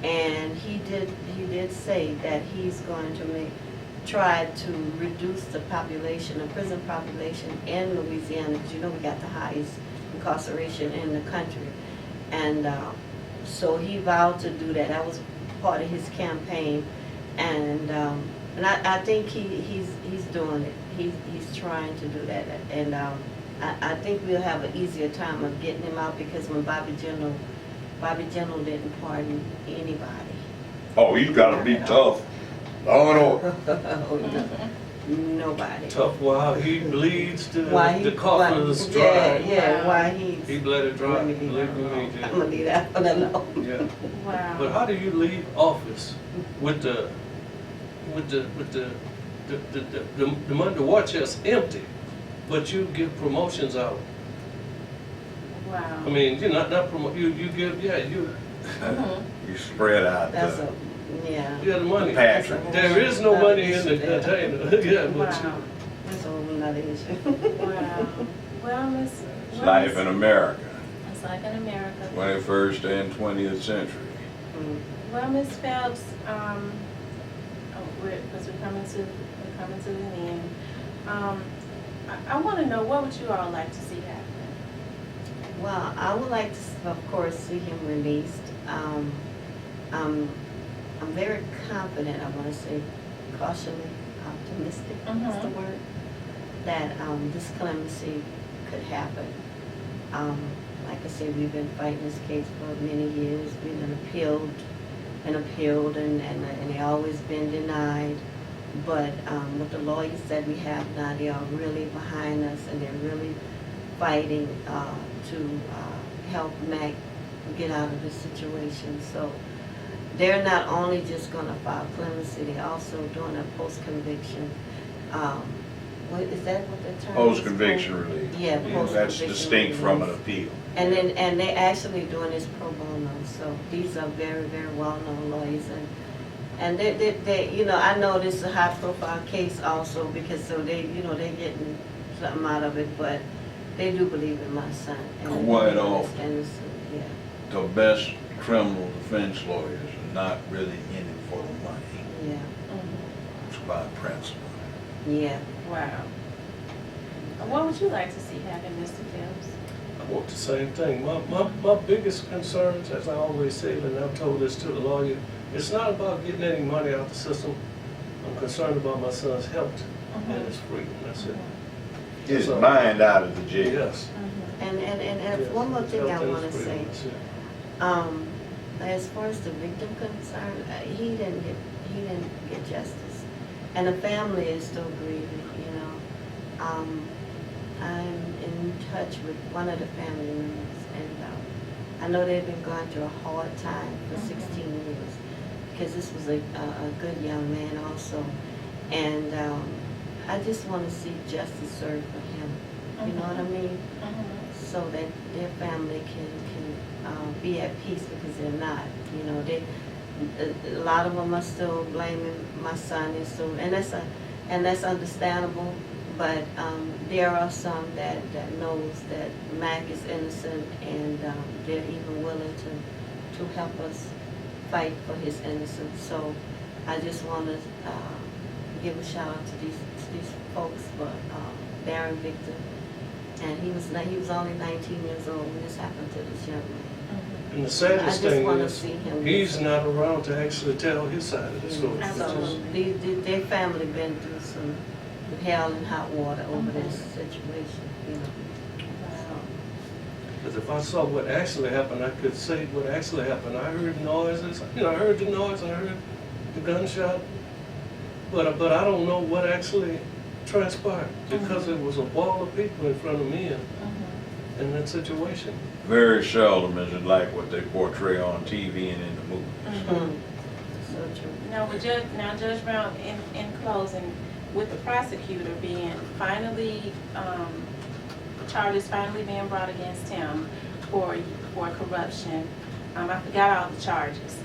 and he did say that he's going to try to reduce the prison population in Louisiana, because we got the highest incarceration in the country, and so he vowed to do that. That was part of his campaign, and I think he's doing it. He's trying to do that, and I think we'll have an easier time of getting him out, because when Bobby General didn't pardon anybody. Oh, he's gotta be tough. Law and order. Nobody. Tough while he bleeds the Why coffin is dry. Yeah, Wow. why He bled it dry. Let me leave Believe that me, alone. he I'm gonna leave that one alone. did. Yeah. Wow. But how do you leave office with the money, the war chest empty, but you give promotions out? Wow. You're not promote. You give you Mhm. You spread out That's the the money. passion. There is no money in the container. Yeah, but Wow. That's a whole nother issue. Wow. Well, Miss. It's life in America, It's life in America. 21st and 20th century. Well, Miss Phelps, because we're coming to the end. I want to know, what would you all like to see happen? Well, I would like to, of course, see him released. I'm very confident, I want to say cautiously optimistic is the word, that this clemency could happen. Like I said, we've been fighting this case for many years. We've been appealed, and they always been denied. But with the lawyers that we have now, they are really behind us, and they're really fighting to help Mac get out of this situation. So they're not only just going to file clemency, they're also doing a post-conviction what is that what the term is? Post-conviction relief. Yeah, That's post-conviction distinct from an relief. appeal. And they're actually doing this pro bono, so these are very, very well-known lawyers, and they you know, I know this is a high-profile case also, because so they, you know, they're getting something out of it, but they do believe in my son. And they Quite believe he's often. innocent, yeah. The best criminal defense lawyers are not really in it for the money. Yeah, It's by principle. yeah. Wow. What would you like to see happen, Mr. Phipps? I want the same thing. My biggest concerns, as I always say, and I've told this to the lawyer, it's not about getting any money out of the system. I'm concerned about my son's health and his freedom, that's it. His So- mind out of the jail. Yes. And Yes, one more thing I health and want to his say. freedom, that's it. As far as the victim concerned, he didn't get justice, and the family is still grieving. You know, I'm in touch with one of the family members, and I know they've been going through a hard time for 16 years, because this was a good young man also, and I just want to see justice served for him. You know what I mean? So that their family can be at peace, because they're not. You know, a lot of them are still blaming my son, and that's understandable. But there are some that knows that Mac is innocent, and they're even willing to help us fight for his innocence. So I just want to give a shout out to these folks for Baron Victor. And he was only 19 years old when this happened to this young man. And the saddest thing wanna is, see him he's listen. not around to actually tell his side of the story. So their family been through some hell and hot water over this situation, you know. Because if I saw what actually happened, I could say what actually happened. I heard noises, you know, I heard the noise, I heard the gunshot, but I don't know what actually transpired, because there was a wall of people in front of me in that situation. Very seldom is it like what they portray on TV and in the movies. So true. Now, Judge Brown, in closing, with the prosecutor being finally, charges finally being brought against him for corruption, I forgot all the charges,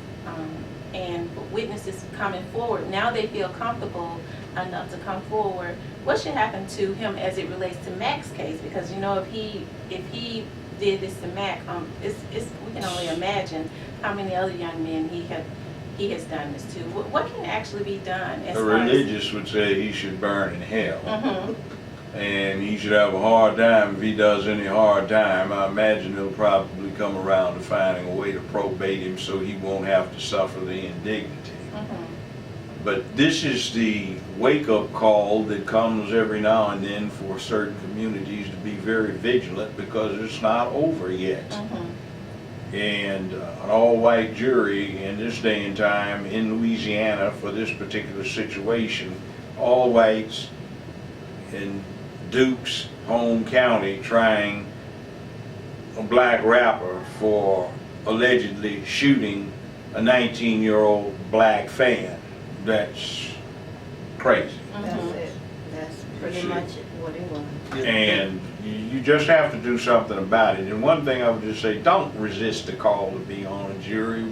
and witnesses coming forward, now they feel comfortable enough to come forward. What should happen to him as it relates to Mac's case? Because, you know, if he did this to Mac, we can only imagine how many other young men he has done this to. What can actually be done as The far as... religious would say he should burn in hell. Mm-hmm. And he should have a hard time if he does any hard time. I imagine he'll probably come around to finding a way to probate him so he won't have to suffer the indignity. Mm-hmm. But this is the wake-up call that comes every now and then for certain communities to be very vigilant, because it's not over yet. Mm-hmm. And an all-white jury in this day and time in Louisiana for this particular situation, all whites in Duke's home county trying a black rapper for allegedly shooting a 19-year-old black fan. That's crazy. That's it. That's pretty much what it was. And you just have to do something about it. And one thing I would just say, don't resist the call to be on a jury.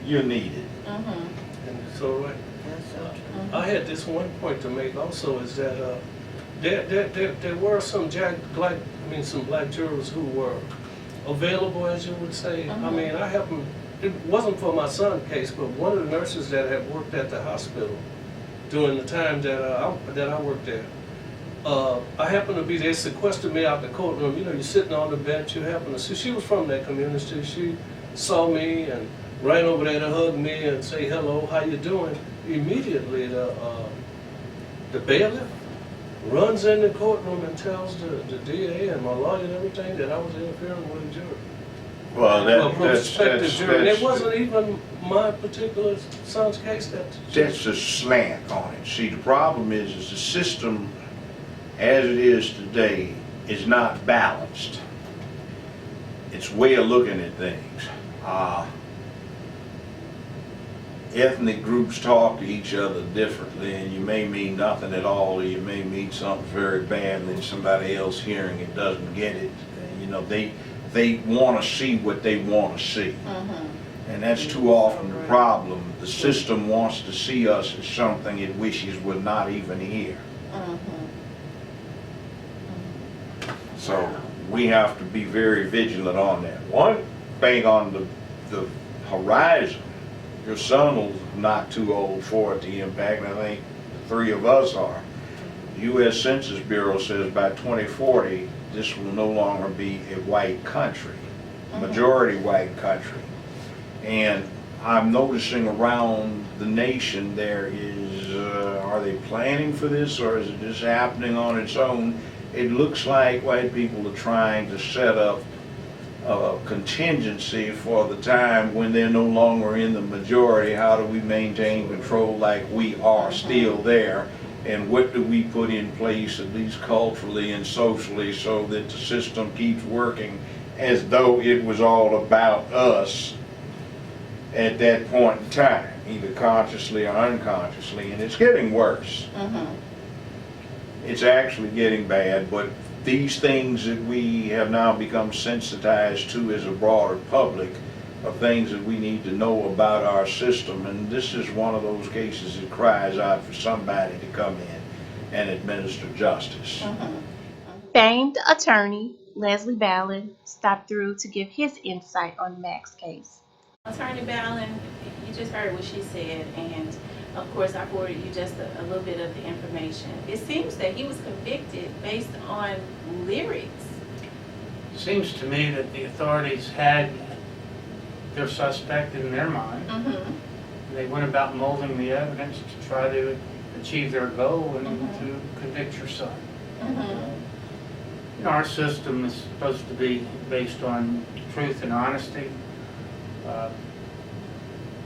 You're needed. Mm-hmm. And it's all right. That's so true. I had this one point to make also, is that there were some black jurors who were available, as you would say. I mean, it wasn't for my son's case, but one of the nurses that had worked at the hospital during the time that I worked there, I happened to be there, sequestered me out the courtroom. You know, you're sitting on the bench, you happen to see, she was from that community. She saw me and ran over there to hug me and say, hello, how you doing? Immediately, the bailiff runs in the courtroom and tells the DA and my lawyer and everything that I was interfering with the jury. Well, A prospective jury. And it wasn't even my particular son's case. That's a slant on it. See, the problem is the system as it is today is not balanced. It's way of looking at things. ethnic groups talk to each other differently, and you may mean nothing at all, or you may mean something very bad, and then somebody else hearing it doesn't get it. And, you know, they want to see what they want to see. And that's too often the problem. The system wants to see us as something it wishes we're not even here. So we have to be very vigilant on that. One thing on the horizon, your son will not too old for it to impact, and I think the three of us are. The U.S. Census Bureau says by 2040, this will no longer be a white country, majority white country. And I'm noticing around the nation there is, are they planning for this, or is it just happening on its own? It looks like white people are trying to set up a contingency for the time when they're no longer in the majority. How do we maintain control like we are still there? And what do we put in place, at least culturally and socially, so that the system keeps working as though it was all about us at that point in time, either consciously or unconsciously, and it's getting worse. It's actually getting bad, but these things that we have now become sensitized to as a broader public are things that we need to know about our system, and this is one of those cases that cries out for somebody to come in and administer justice. Famed attorney Leslie Ballin stopped through to give his insight on Mac's case. Attorney Ballin, you just heard what she said, and of course I forwarded you just a little bit of the information. It seems that he was convicted based on lyrics. It seems to me that the authorities had their suspect in their mind. They went about molding the evidence to try to achieve their goal and to convict your son. You know, our system is supposed to be based on truth and honesty.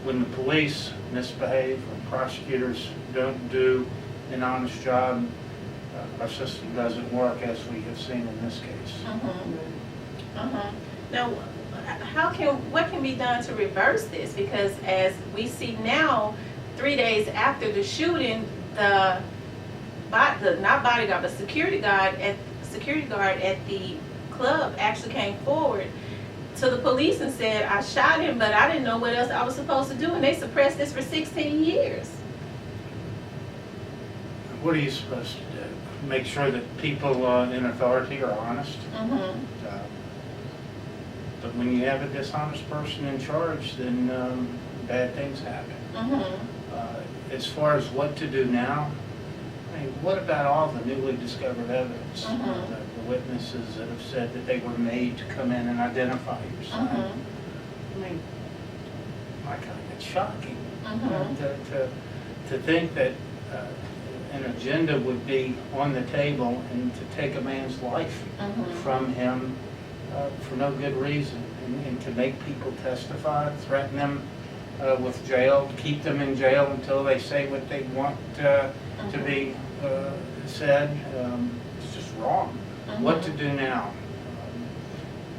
When the police misbehave, when prosecutors don't do an honest job, our system doesn't work, as we have seen in this case. Now, what can be done to reverse this? Because as we see now, 3 days after the shooting, the not bodyguard but security guard at the club actually came forward to the police and said, I shot him, but I didn't know what else I was supposed to do, and they suppressed this for 16 years. What are you supposed to do? Make sure that people in authority are honest? But when you have a dishonest person in charge, then bad things happen. As far as what to do now, I mean, what about all the newly discovered evidence? The witnesses that have said that they were made to come in and identify your son. I mean, my God, it's shocking to think that an agenda would be on the table and to take a man's life from him for no good reason, and to make people testify, threaten them with jail, keep them in jail until they say what they want to be said. It's just wrong. What to do now?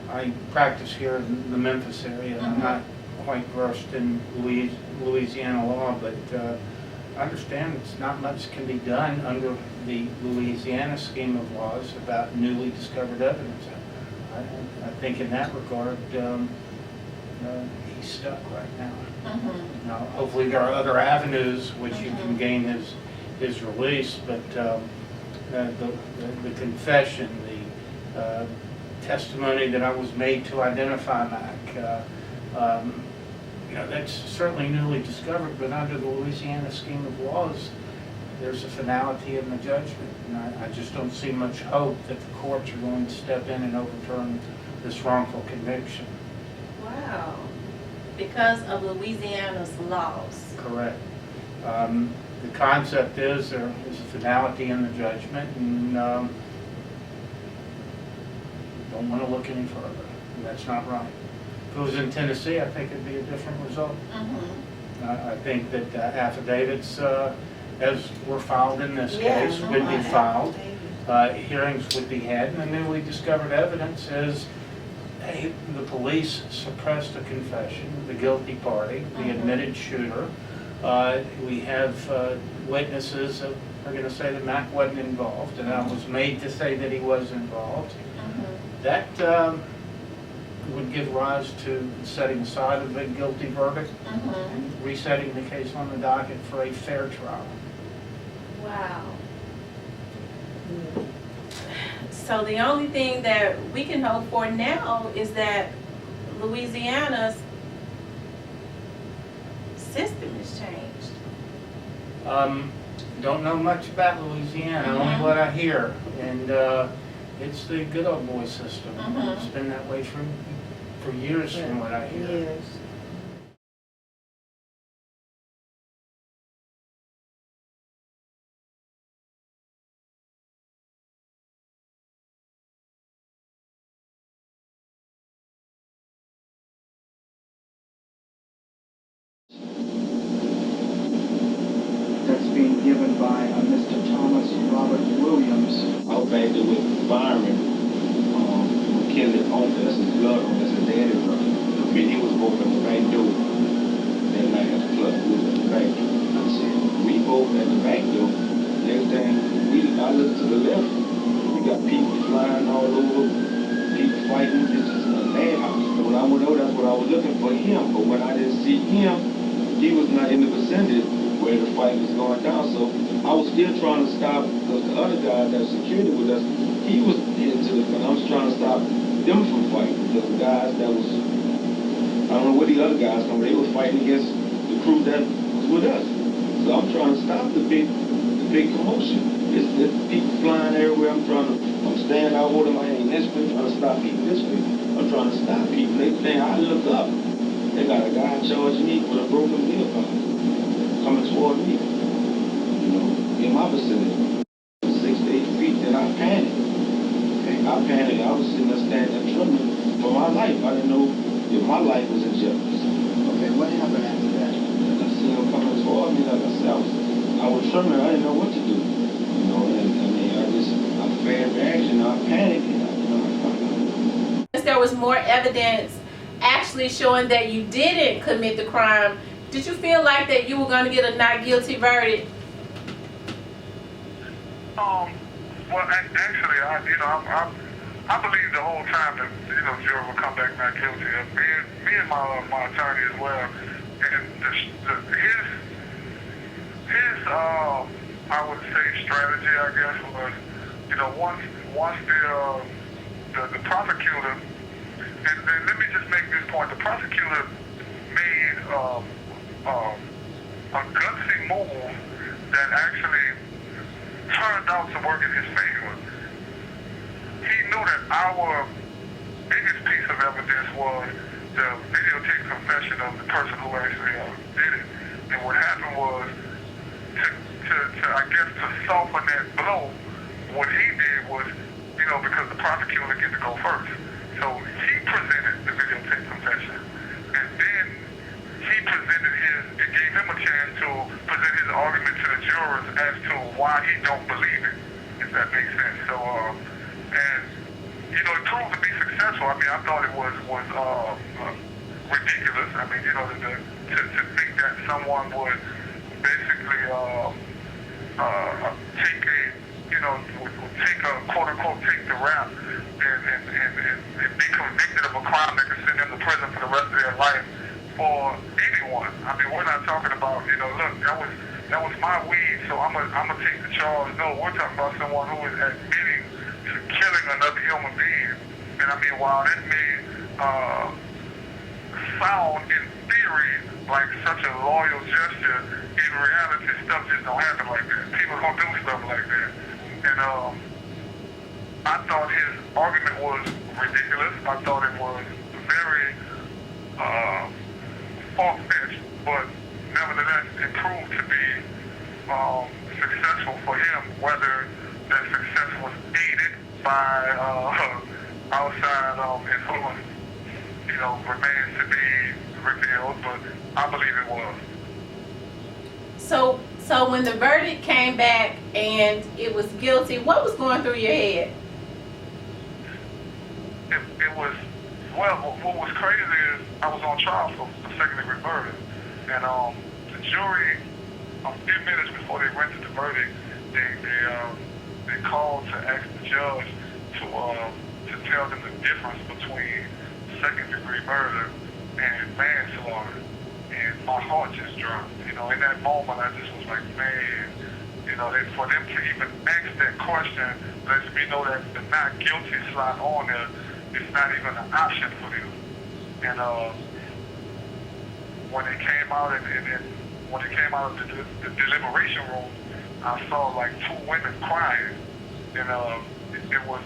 I practice here in the Memphis area. I'm not quite versed in Louisiana law, but I understand it's not much can be done under the Louisiana scheme of laws about newly discovered evidence. I think in that regard, he's stuck right now. Now, hopefully there are other avenues which you can gain his release, but the confession, the testimony that I was made to identify Mac, you know, that's certainly newly discovered, but under the Louisiana scheme of laws, there's a finality in the judgment, and I just don't see much hope that the courts are going to step in and overturn this wrongful conviction. Wow. Because of Louisiana's laws. Correct. The concept is there is a finality in the judgment, and don't want to look any further. And that's not right. If it was in Tennessee, I think it'd be a different result. I think that affidavits, as were filed in this case, would be filed. Hearings would be had, and the newly discovered evidence is, hey, the police suppressed a confession, the guilty party, the admitted shooter, We have witnesses that are going to say that Mac wasn't involved, and I was made to say that he was involved. That would give rise to setting aside of a guilty verdict and resetting the case on the docket for a fair trial. Wow. So the only thing that we can hope for now is that Louisiana's system has changed. Don't know much about Louisiana, only what I hear. And it's the good old boy system. It's been that way for years from what I hear. Years. That's being given by Mr. Thomas Robert Williams. I was back there with the fireman, Mckinley Phipps, that's his blood on, that's his daddy brother. I mean, he was open the back door. That night at the club, we was at the back door. I said, we both at the back door. Next thing, I looked to the left, we got people flying all over, people fighting. This is a madhouse. And when I went over, that's what I was looking for him. But when I didn't see him, he was not in the vicinity where the fight was going down. So I was still trying to stop, because the other guy that was security with us, he was into the fight. I was trying to stop them from fighting, because the guys that was, I don't know where the other guys come, but they were fighting against the crew that was with us. So I'm trying to stop the big commotion. It's people flying everywhere. I'm standing out holding my hand this way, trying to stop people this way. I'm trying to stop people. I look up. They got a guy charging me with a broken vehicle coming toward me. You know, in my vicinity. 6 to 8 feet, then I panicked. I was sitting there standing there trembling for my life. I didn't know if my life was in jeopardy. Okay, what happened after that? I seen him coming toward me, like I said, I was trembling. I didn't know what to do. You know, I failed reaction. I panicked. There was more evidence actually showing that you didn't commit the crime. Did you feel like that you were going to get a not guilty verdict? Well, actually, I believe the whole time that jury will come back not guilty. Me and my attorney as well. And his I would say strategy, I guess, was once the prosecutor, and let me just make this point: the prosecutor made a gutsy move that actually turned out to work in his favor. He knew that our biggest piece of evidence was the videotape confession of the person who actually did it. And what happened was, to soften that blow, what he did was, because the prosecutor gets to go first. So he presented the videotape confession. And then it gave him a chance to present his argument to the jurors as to why he don't believe it, if that makes sense. So, it proved to be successful. I mean, I thought it was ridiculous. I mean, to think that someone would basically take the rap and be convicted of a crime that could send them to prison for the rest of their life for anyone. I mean, we're not talking about, look, that was my weed, so I'm gonna take the charge. No, we're talking about someone who is admitting to killing another human being. And I mean, while that may sound in theory like such a loyal gesture, in reality, stuff just don't happen like that. People don't do stuff like that. And I thought his argument was ridiculous. I thought it was very far-fetched, but nevertheless, it proved to be successful for him. Whether that success was aided by outside influence, remains to be revealed, but I believe it was. So when the verdict came back and it was guilty, what was going through your head? It was, well, what was crazy is I was on trial for a second-degree murder, and the jury, a few minutes before they rendered the verdict, they called to ask the judge to tell them the difference between second-degree murder and manslaughter. And my heart just dropped. You know, in that moment, I just was like, man, you know, for them to even ask that question lets me know that the not guilty slot on there is not even an option for them. And when they came out when they came out of the deliberation room, I saw like two women crying. And it was,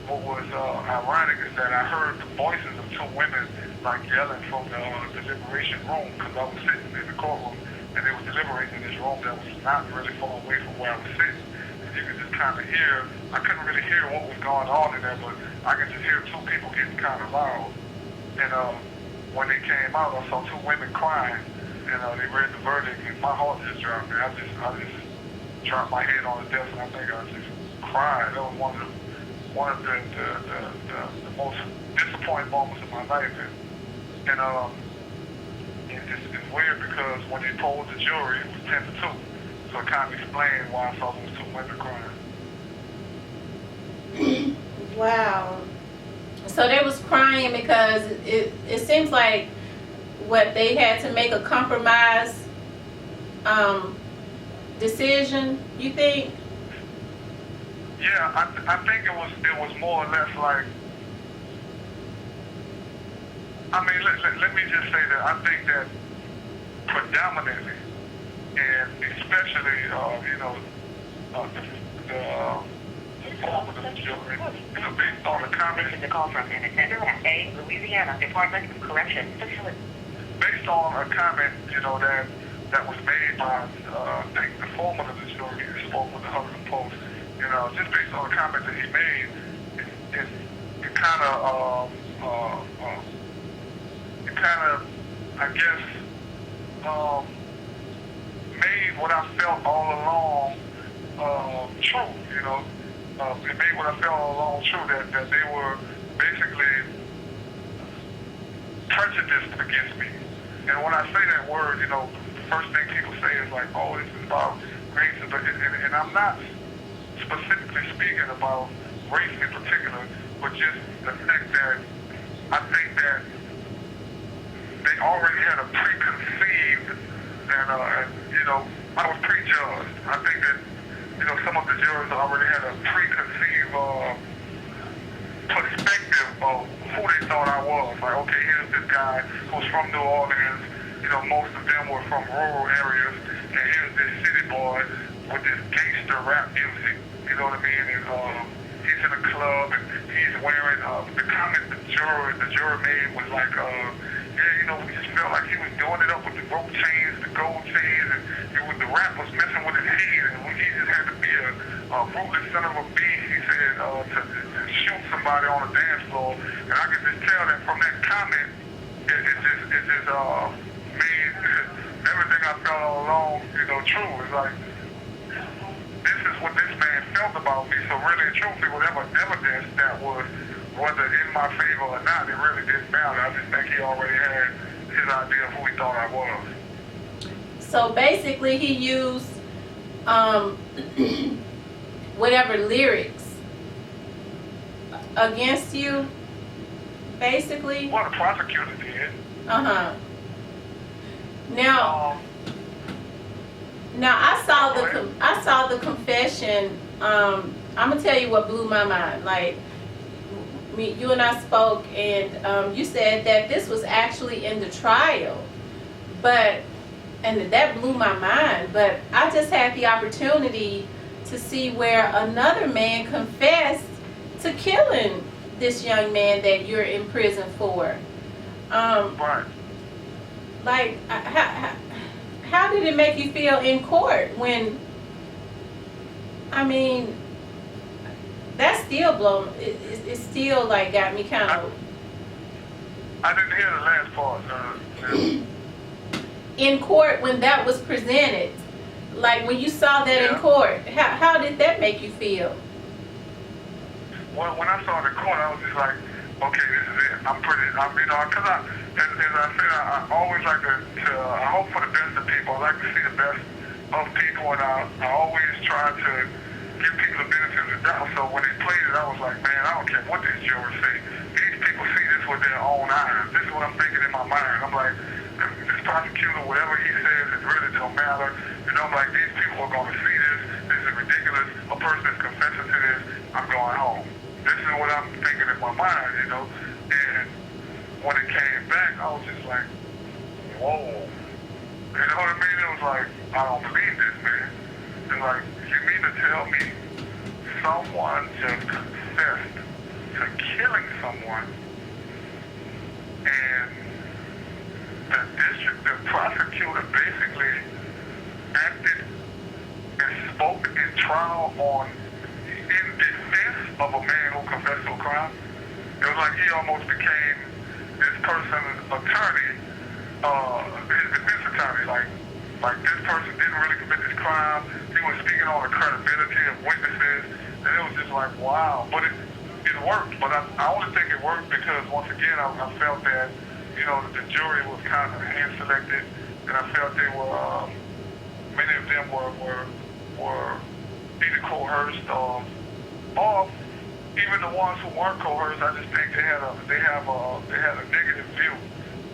what was ironic is that I heard the voices of two women like yelling from the deliberation room, because I was sitting in the courtroom and they were deliberating in this room that was not really far away from where I was sitting. And you could just kind of hear, I couldn't really hear what was going on in there, but I could just hear two people getting kind of loud. And when they came out, I saw two women crying, and they read the verdict, and my heart just dropped. I just dropped my head on the desk, and I think I just cried. That was one of the most disappointing moments of my life. And it's weird because when they polled the jury, it was 10-2. So it kind of explained why I saw those two women crying. Wow. So they was crying because it seems like what they had to make a compromise decision, you think? Yeah, I think it was more or less like, I mean, let me just say that I think that predominantly, and especially, you know, the form of the jury, you know, based on the comments. This is a call from A, Louisiana Department of Correction Facility. Based on a comment, you know, that was made by, I think, the foreman of the jury who spoke with the Huffington Post, you know, just based on the comment that he made, it kind of, I guess, made what I felt all along true, you know. It made what I felt all along true, that they were basically prejudiced against me. And when I say that word, you know, the first thing people say is like, oh, this is about race, and I'm not specifically speaking about race in particular, but just the fact that I think that they already had a preconceived, and you know, I was prejudged. I think that, you know, some of the jurors already had a preconceived perspective of who they thought I was. Like, okay, here's this guy who's from New Orleans. You know, most of them were from rural areas, and here's this city boy with this gangster rap music. You know what I mean? And he's in a club and he's wearing the comment the juror made was like, yeah, you know, we just felt like he was doing it up with the rope chains, the gold chains, and the rap was messing with his head, and he just had to be a ruthless son of a beast, he said, to shoot somebody on a dance floor. And I could just tell that from that comment, it just made everything I felt all along, you know, true. It's like, this is what this man felt about me, so really and truthfully, whatever evidence that was, whether in my favor or not, it really didn't matter. I just think he already had his idea of who he thought I was. So basically he used whatever lyrics against you, basically? Well, the prosecutor did. Uh-huh. Now I saw the confession. I'm gonna tell you what blew my mind. Like, you and I spoke, and you said that this was actually in the trial, and that blew my mind. But I just had the opportunity to see where another man confessed to killing this young man that you're in prison for. Right. Like, how did it make you feel in court when, I mean, that still blown, it still like got me kind of. I didn't hear the last part. In court when that was presented, like when you saw that in court, how did that make you feel? Well, when I saw it in court, I was just like, okay, this is it. Because as I said, I always like I hope for the best of people. I like to see the best of people, and I always try to give people the benefit of the doubt. So when they played it, I was like, man, I don't care what these jurors say. These people see this with their own eyes. This is what I'm thinking in my mind. I'm like, this prosecutor, whatever he says, it really don't matter. I'm like, these people are going to see this. This is ridiculous. A person is confessing to this. I'm going home. This is what I'm thinking in my mind, And when it came back, I was just like, whoa. You know what I mean? It was like, I don't believe this, man. It's like, you mean to tell me someone just confessed to killing someone, and the prosecutor basically acted and spoke in trial in defense of a man who confessed to a crime? It was like he almost became this person's attorney, his defense attorney. Like this person didn't really commit this crime. He was speaking on the credibility of witnesses, and it was just like, wow. But it worked. But I only think it worked because, once again, I felt that, the jury was kind of hand-selected, and I felt they were, many of them were either coerced or even the ones who weren't coerced. I just think they had a negative view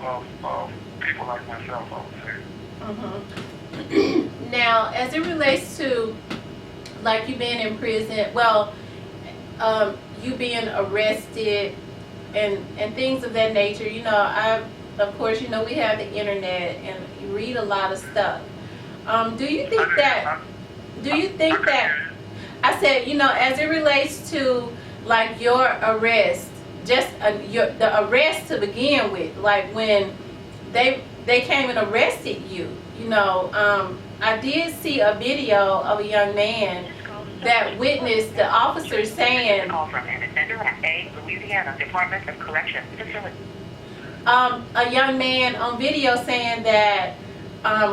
of people like myself, I would say. Mm-hmm. Now, as it relates to, like, you being in prison, you being arrested and things of that nature, of course, we have the internet and you read a lot of stuff. Do you think that, I said, as it relates to, like, your arrest, just the arrest to begin with, like when they came and arrested you, I did see a video of a young man that witnessed the officer saying, Call from an offender at Louisiana Department of Correction facility. A young man on video saying that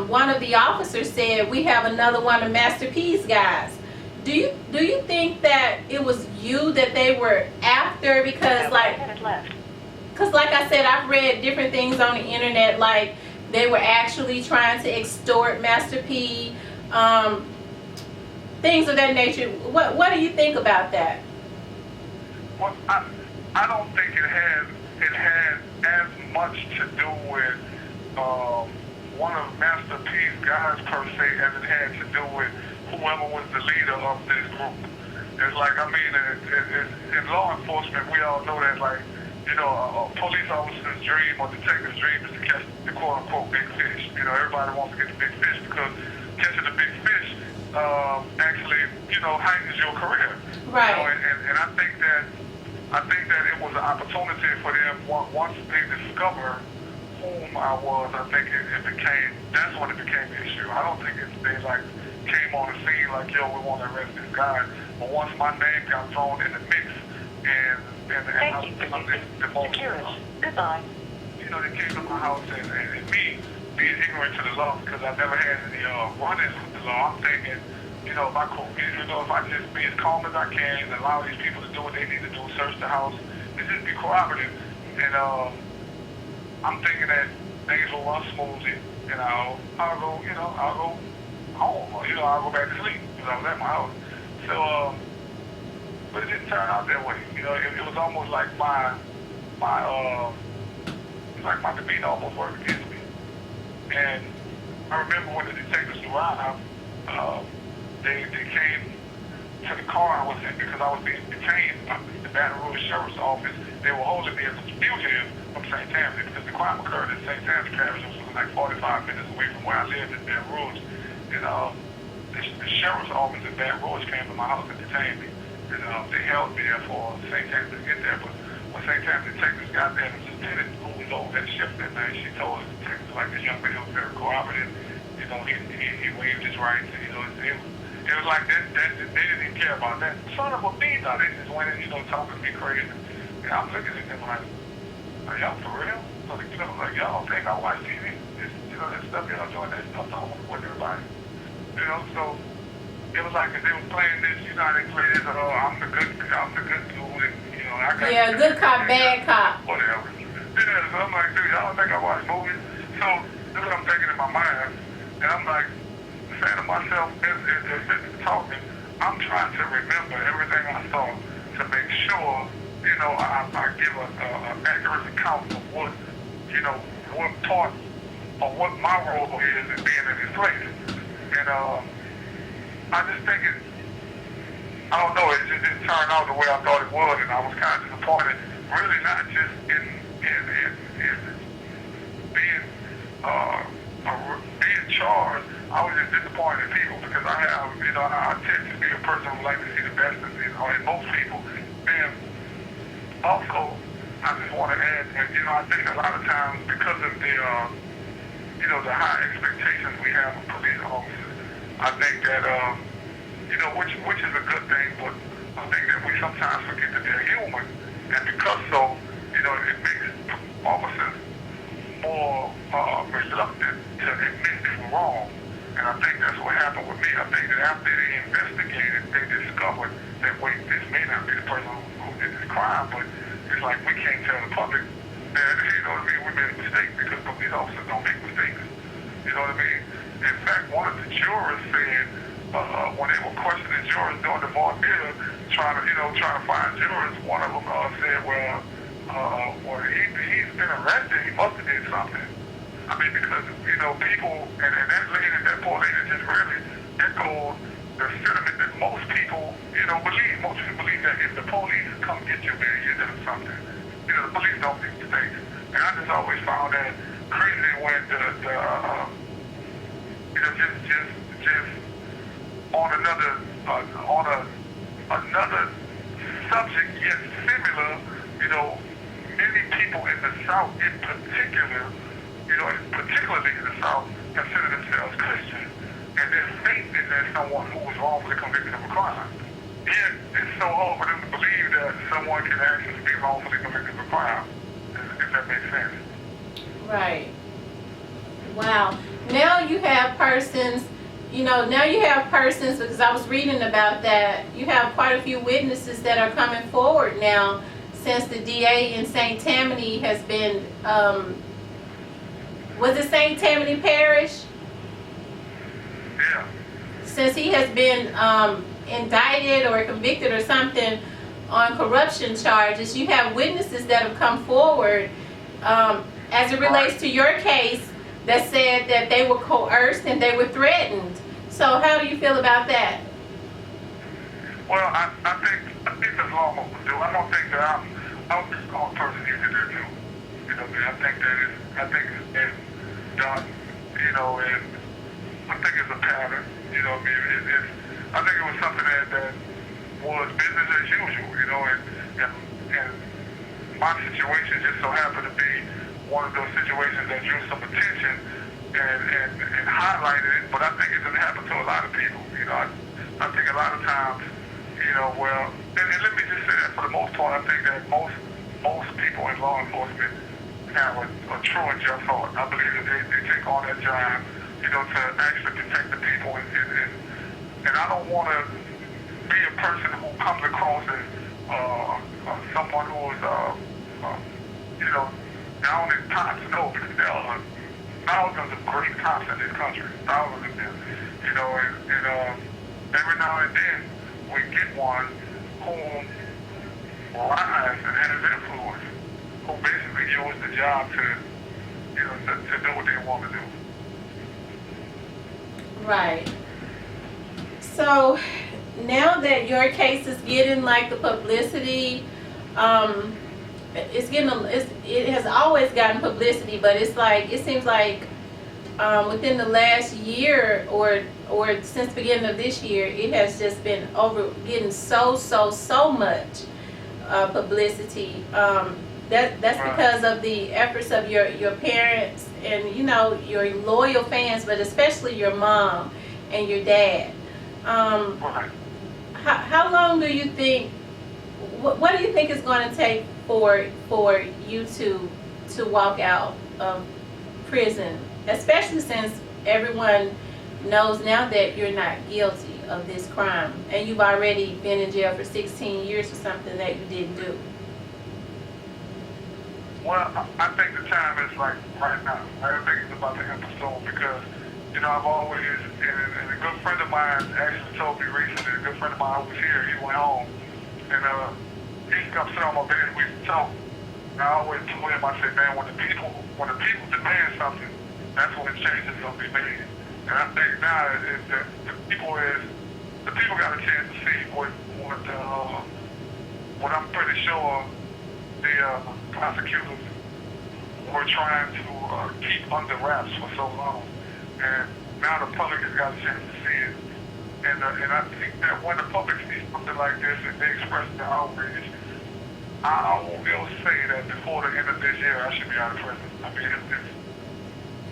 one of the officers said, "We have another one of Master P's guys." Do you think that it was you that they were after? Because like I said, I've read different things on the internet, like they were actually trying to extort Master P, things of that nature. What do you think about that? Well, I don't think it had as much to do with one of Master P's guys per se as it had to do with whoever was the leader of this group. It's like, in law enforcement, we all know that, like, a police officer's dream or detective's dream is to catch the quote-unquote big fish. Everybody wants to get the big fish because catching the big fish actually, heightens your career. Right. And I think that it was an opportunity for them, once they discover whom I was, I think that's when it became an issue. I don't think they came on the scene like, yo, we want to arrest this guy. But once my name got thrown in the mix, and I was the most, Goodbye. they came to my house and me being ignorant to the law because I never had any run-ins with the law. I'm thinking, if I just be as calm as I can and allow these people to do what they need to do, search the house, and just be cooperative. And I'm thinking that things will run smoothly, and I'll go home, or I'll go back to sleep because I was at my house. So, but it didn't turn out that way. It was almost like my demeanor almost worked against me. And I remember when the detectives arrived, they came to the car I was in because I was being detained by the Baton Rouge Sheriff's Office. They were holding me as a fugitive from St. Tammany because the crime occurred in St. Tammany Parish, which was like 45 minutes away from where I lived in Baton Rouge. And the Sheriff's Office in Baton Rouge came to my house and detained me. And they held me there for St. Tammany to get there. But when St. Tammany detectives got there, the lieutenant who was over that shift that night, she told us detectives, like, this young man was very cooperative. He waived his rights, and it was like that they didn't even care about that. Son of a bitch, they just went in, talking to me crazy. And I'm looking at them like, are y'all for real? Like y'all think I watch TV? This stuff y'all doing, that stuff I don't want to everybody. So it was like, 'cause they was playing this, you know how they play this, I'm the good dude, and, you know, I got... Yeah, good cop, bad cop. Whatever. Yeah, so I'm like, dude, y'all don't think I watch movies? So, that's what I'm thinking in my mind, and I'm like, saying to myself, as it's talking, I'm trying to remember everything I saw to make sure, you know, I give an accurate account of what, you know, what part or what my role is in being in this place. And I just think it, I don't know, it just didn't turn out the way I thought it would, and I was kind of disappointed, really not just in being charged. I was just disappointed in people because I have, you know, I tend to be a person who likes to see the best in most people. And also, I just want to add that, you know, I think a lot of times because of the, you know, the high expectations we have of police officers, I think that, you know, which is a good thing, but I think that we sometimes forget that they're human. And because so, you know, it makes officers more reluctant to admit they were wrong. And I think that's what happened with me. I think that after they investigated, they discovered that, wait, this may not be the person who did this crime, but it's like we can't tell the public that, you know what I mean, we made a mistake because police officers don't make mistakes. You know what I mean? In fact, one of the jurors said, when they were questioning jurors during the voir dire, trying to find jurors, one of them said, well, he's been arrested, he must have did something. I mean, because, you know, people, and that poor lady just really echoed the sentiment that most people, you know, believe. Most people believe that if the police come get you, man, you're doing something. You know, the police don't make mistakes. And I just always found that crazy when you know, just on another subject, yet similar, you know, many people in the South in particular, you know, particularly in the South, consider themselves Christian, and their faith is that someone who was wrongfully convicted of a crime. Yet, it's so hard for them to believe that someone can actually be wrongfully convicted of a crime, if that makes sense. Right. Wow. Now you have persons, you know, because I was reading about that, you have quite a few witnesses that are coming forward now since the DA in St. Tammany has been, was it St. Tammany Parish? Yeah. Since he has been indicted or convicted or something on corruption charges, you have witnesses that have come forward as it relates to your case that said that they were coerced and they were threatened. So how do you feel about that? Well, I think there's a lot more to do. I don't think that I'm just going to persecute there too. You know, I think it's done, you know, and I think it's a pattern. You know, I mean, I think it was something that was business as usual. You know, and my situation just so happened to be one of those situations that drew some attention and highlighted it. But I think it doesn't happen to a lot of people. You know, I think a lot of times, you know, well, and let me just say that for the most part, I think that most people in law enforcement have a true and just heart. I believe that they take on that job, you know, to actually protect the people. And I don't want to be a person who comes across as someone who is, you know, down in cops. No, because there are thousands of great cops in this country, thousands of them. You know, and every now and then we get one who rise and has influence, who basically uses the job to, you know, to do what they want to do. Right. So now that your case is getting like the publicity, it has always gotten publicity, but it's like, it seems like within the last year or since the beginning of this year, it has just been getting so much publicity. That's because of the efforts of your parents and, you know, your loyal fans, but especially your mom and your dad. How long do you think, what do you think is going to take for you to walk out of prison, especially since everyone knows now that you're not guilty of this crime, and you've already been in jail for 16 years for something that you didn't do? Well, I think the time is like right now. I think it's about to happen soon because, you know, I've always, and a good friend of mine actually told me recently, a good friend of mine who was here, he went home, and he come sit on my bed, we talk. And I always told him, I said, man, when the people demand something, that's when the change is gonna be made. And I think now is that the people got a chance to see what I'm pretty sure the prosecutors were trying to keep under wraps for so long. And now the public has got a chance to see it. And I think that when the public sees something like this and they express their outrage, I won't be able to say that before the end of this year I should be out of prison. I mean,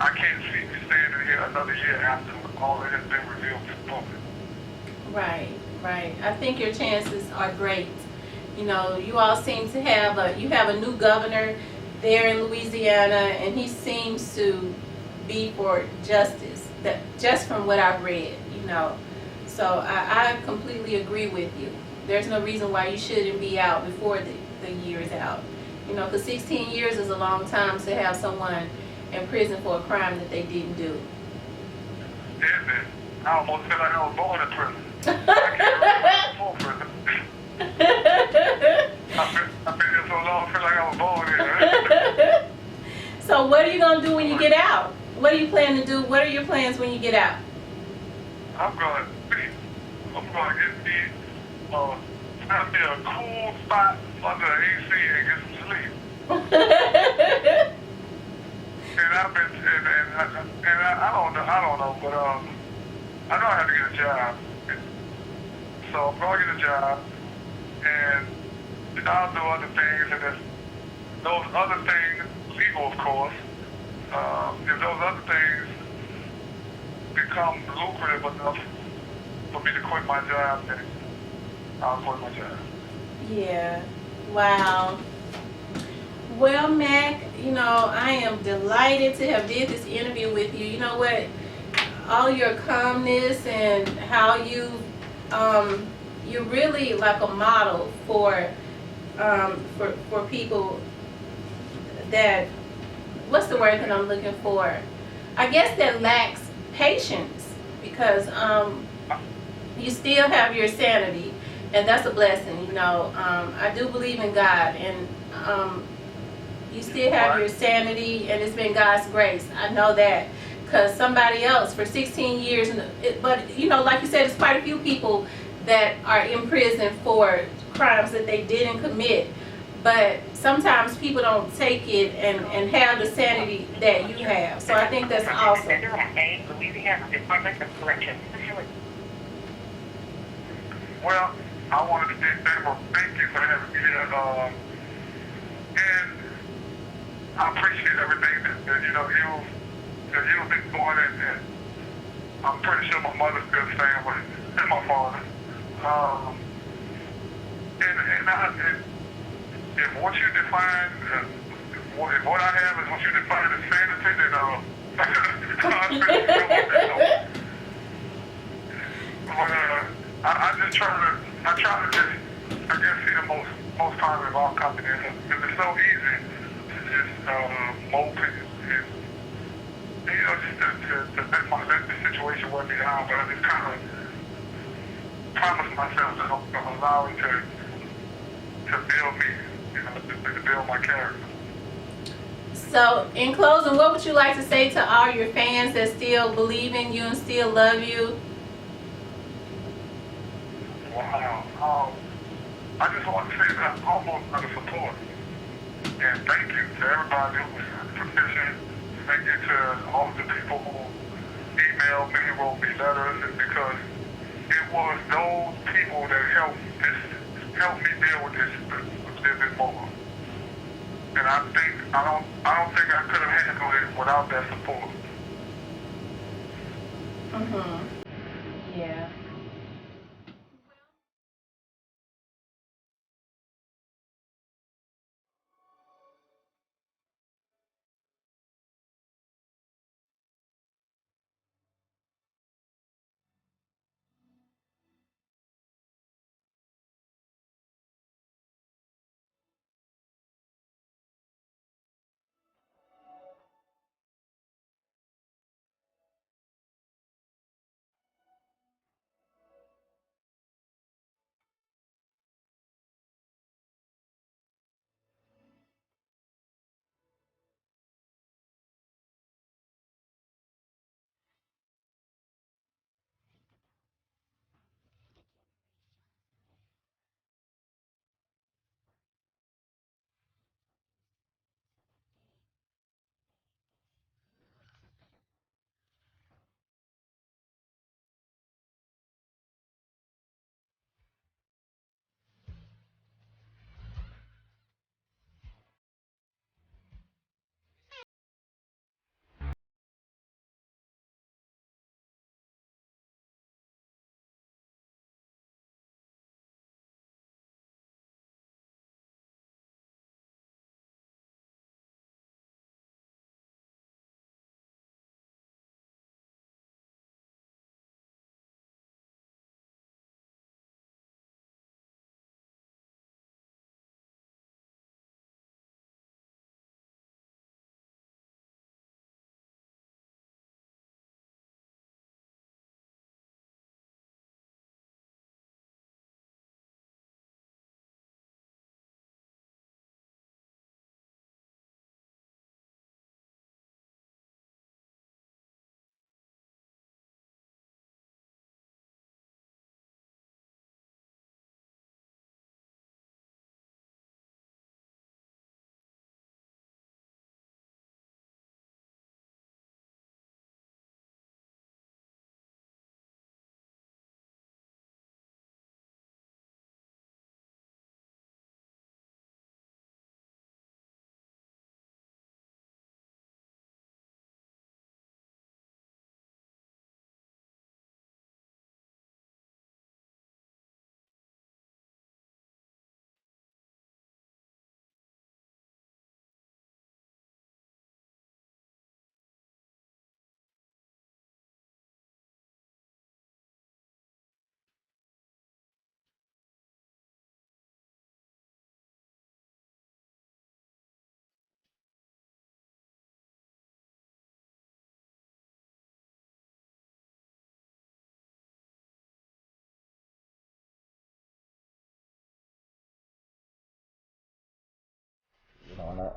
I can't see me standing here another year after all that has been revealed to the public. Right, right. I think your chances are great. You know, you all seem to have you have a new governor there in Louisiana, and he seems to be for justice. That just from what I've read, you know. So I completely agree with you. There's no reason why you shouldn't be out before the year is out. You know, because 16 years is a long time to have someone in prison for a crime that they didn't do. Isn't it? I almost feel like I was born in prison. I can't remember before prison. I've been here so long, I feel like I was born here. So what are you going to do when you get out? What do you plan to do? What are your plans when you get out? I'm going to get me find me a cool spot under the AC and get some sleep. And I've been, and I don't know, but I know I have to get a job. So I'm going to get a job, and I'll do other things, and if those other things, legal of course, if those other things become lucrative enough for me to quit my job, then I'll quit my job. Yeah. Wow. Well, Mac, you know, I am delighted to have did this interview with you. You know what? All your calmness and how you're really like a model for people that, what's the word that I'm looking for? I guess that lacks patience, because you still have your sanity, and that's a blessing. You know, I do believe in God, and you still have your sanity, and it's been God's grace. I know that, because somebody else for 16 years, but you know, like you said, there's quite a few people that are in prison for crimes that they didn't commit. But sometimes people don't take it and have the sanity that you have. So I think that's awesome. Louisiana Department of Corrections Facility. Well, I wanted to say thank you for having me here. And I appreciate everything that you know you've been doing, and I'm pretty sure my mother's still staying with it, and my father. If what you define, if what I have is what you define as sanity, then I'm pretty sure with that. But I just try to just, I guess, see the most positive outcome in it, because it's so easy to just mope and you know, just to let the situation wear me down. But I just kind of promised myself that I'm allowing to build me, you know, to build my character. So, in closing, what would you like to say to all your fans that still believe in you and still love you? Wow. I just want to say that I'm almost out of support. And thank you to everybody who was petitioning. Thank you to all the people who emailed me, wrote me letters, because it was those people that helped me deal with this a little bit more. And I don't think I could have handled it without that support. Yeah.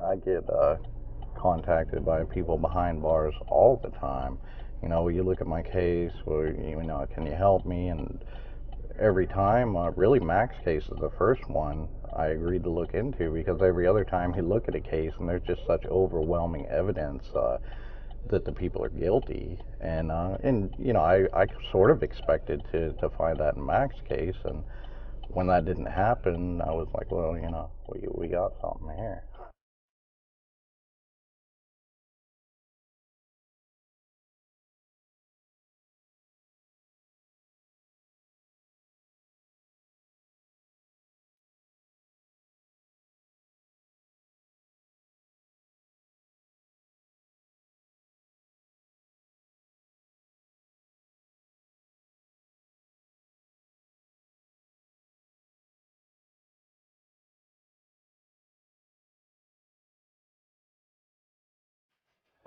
I get contacted by people behind bars all the time. You know, you look at my case, or, you know, can you help me? And every time, really Mac's case is the first one I agreed to look into, because every other time he'd look at a case and there's just such overwhelming evidence that the people are guilty. And you know, I sort of expected to find that in Mac's case, and when that didn't happen, I was like, well, you know, we got something here.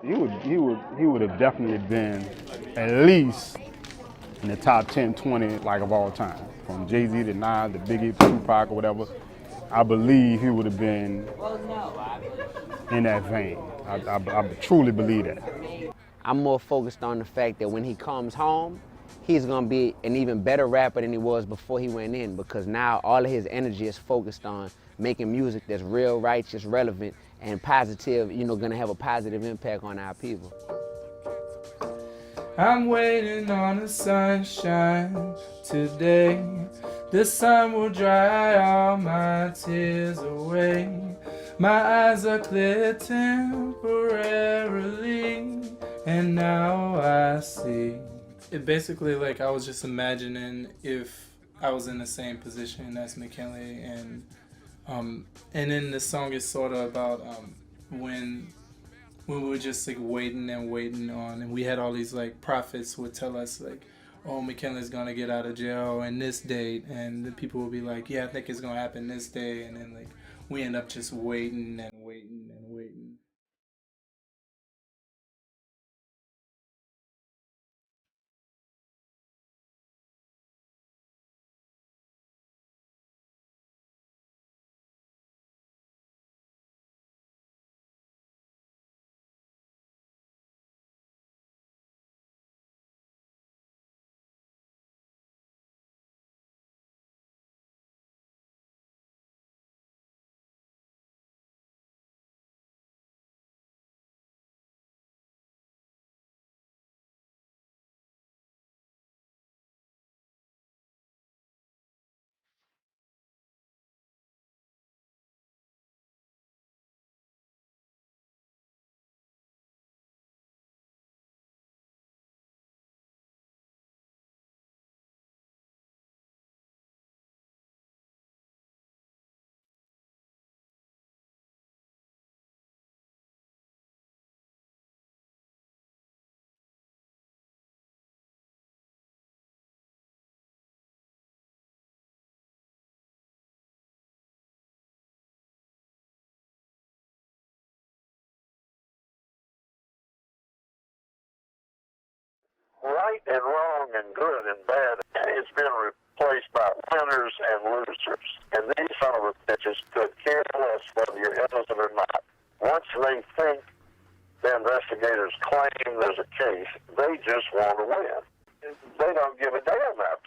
He would have definitely been at least in the top 10, 20 like of all time. From Jay-Z to Nas to Biggie, Tupac or whatever. I believe he would have been in that vein. I truly believe that. I'm more focused on the fact that when he comes home, he's gonna be an even better rapper than he was before he went in, because now all of his energy is focused on making music that's real, righteous, relevant, and positive, you know, gonna have a positive impact on our people. I'm waiting on the sunshine today. The sun will dry all my tears away. My eyes are clear temporarily, and now I see. It basically, like, I was just imagining if I was in the same position as McKinley, and then the song is sort of about when we were just like waiting on, and we had all these like prophets would tell us like, oh, McKinley's gonna get out of jail and this date, and the people would be like, yeah, I think it's gonna happen this day, and then like we end up just waiting and waiting and waiting. Right and wrong and good and bad, it's been replaced by winners and losers. And these son of a bitches could care less whether you're innocent or not. Once they think the investigators claim there's a case, they just want to win. They don't give a damn about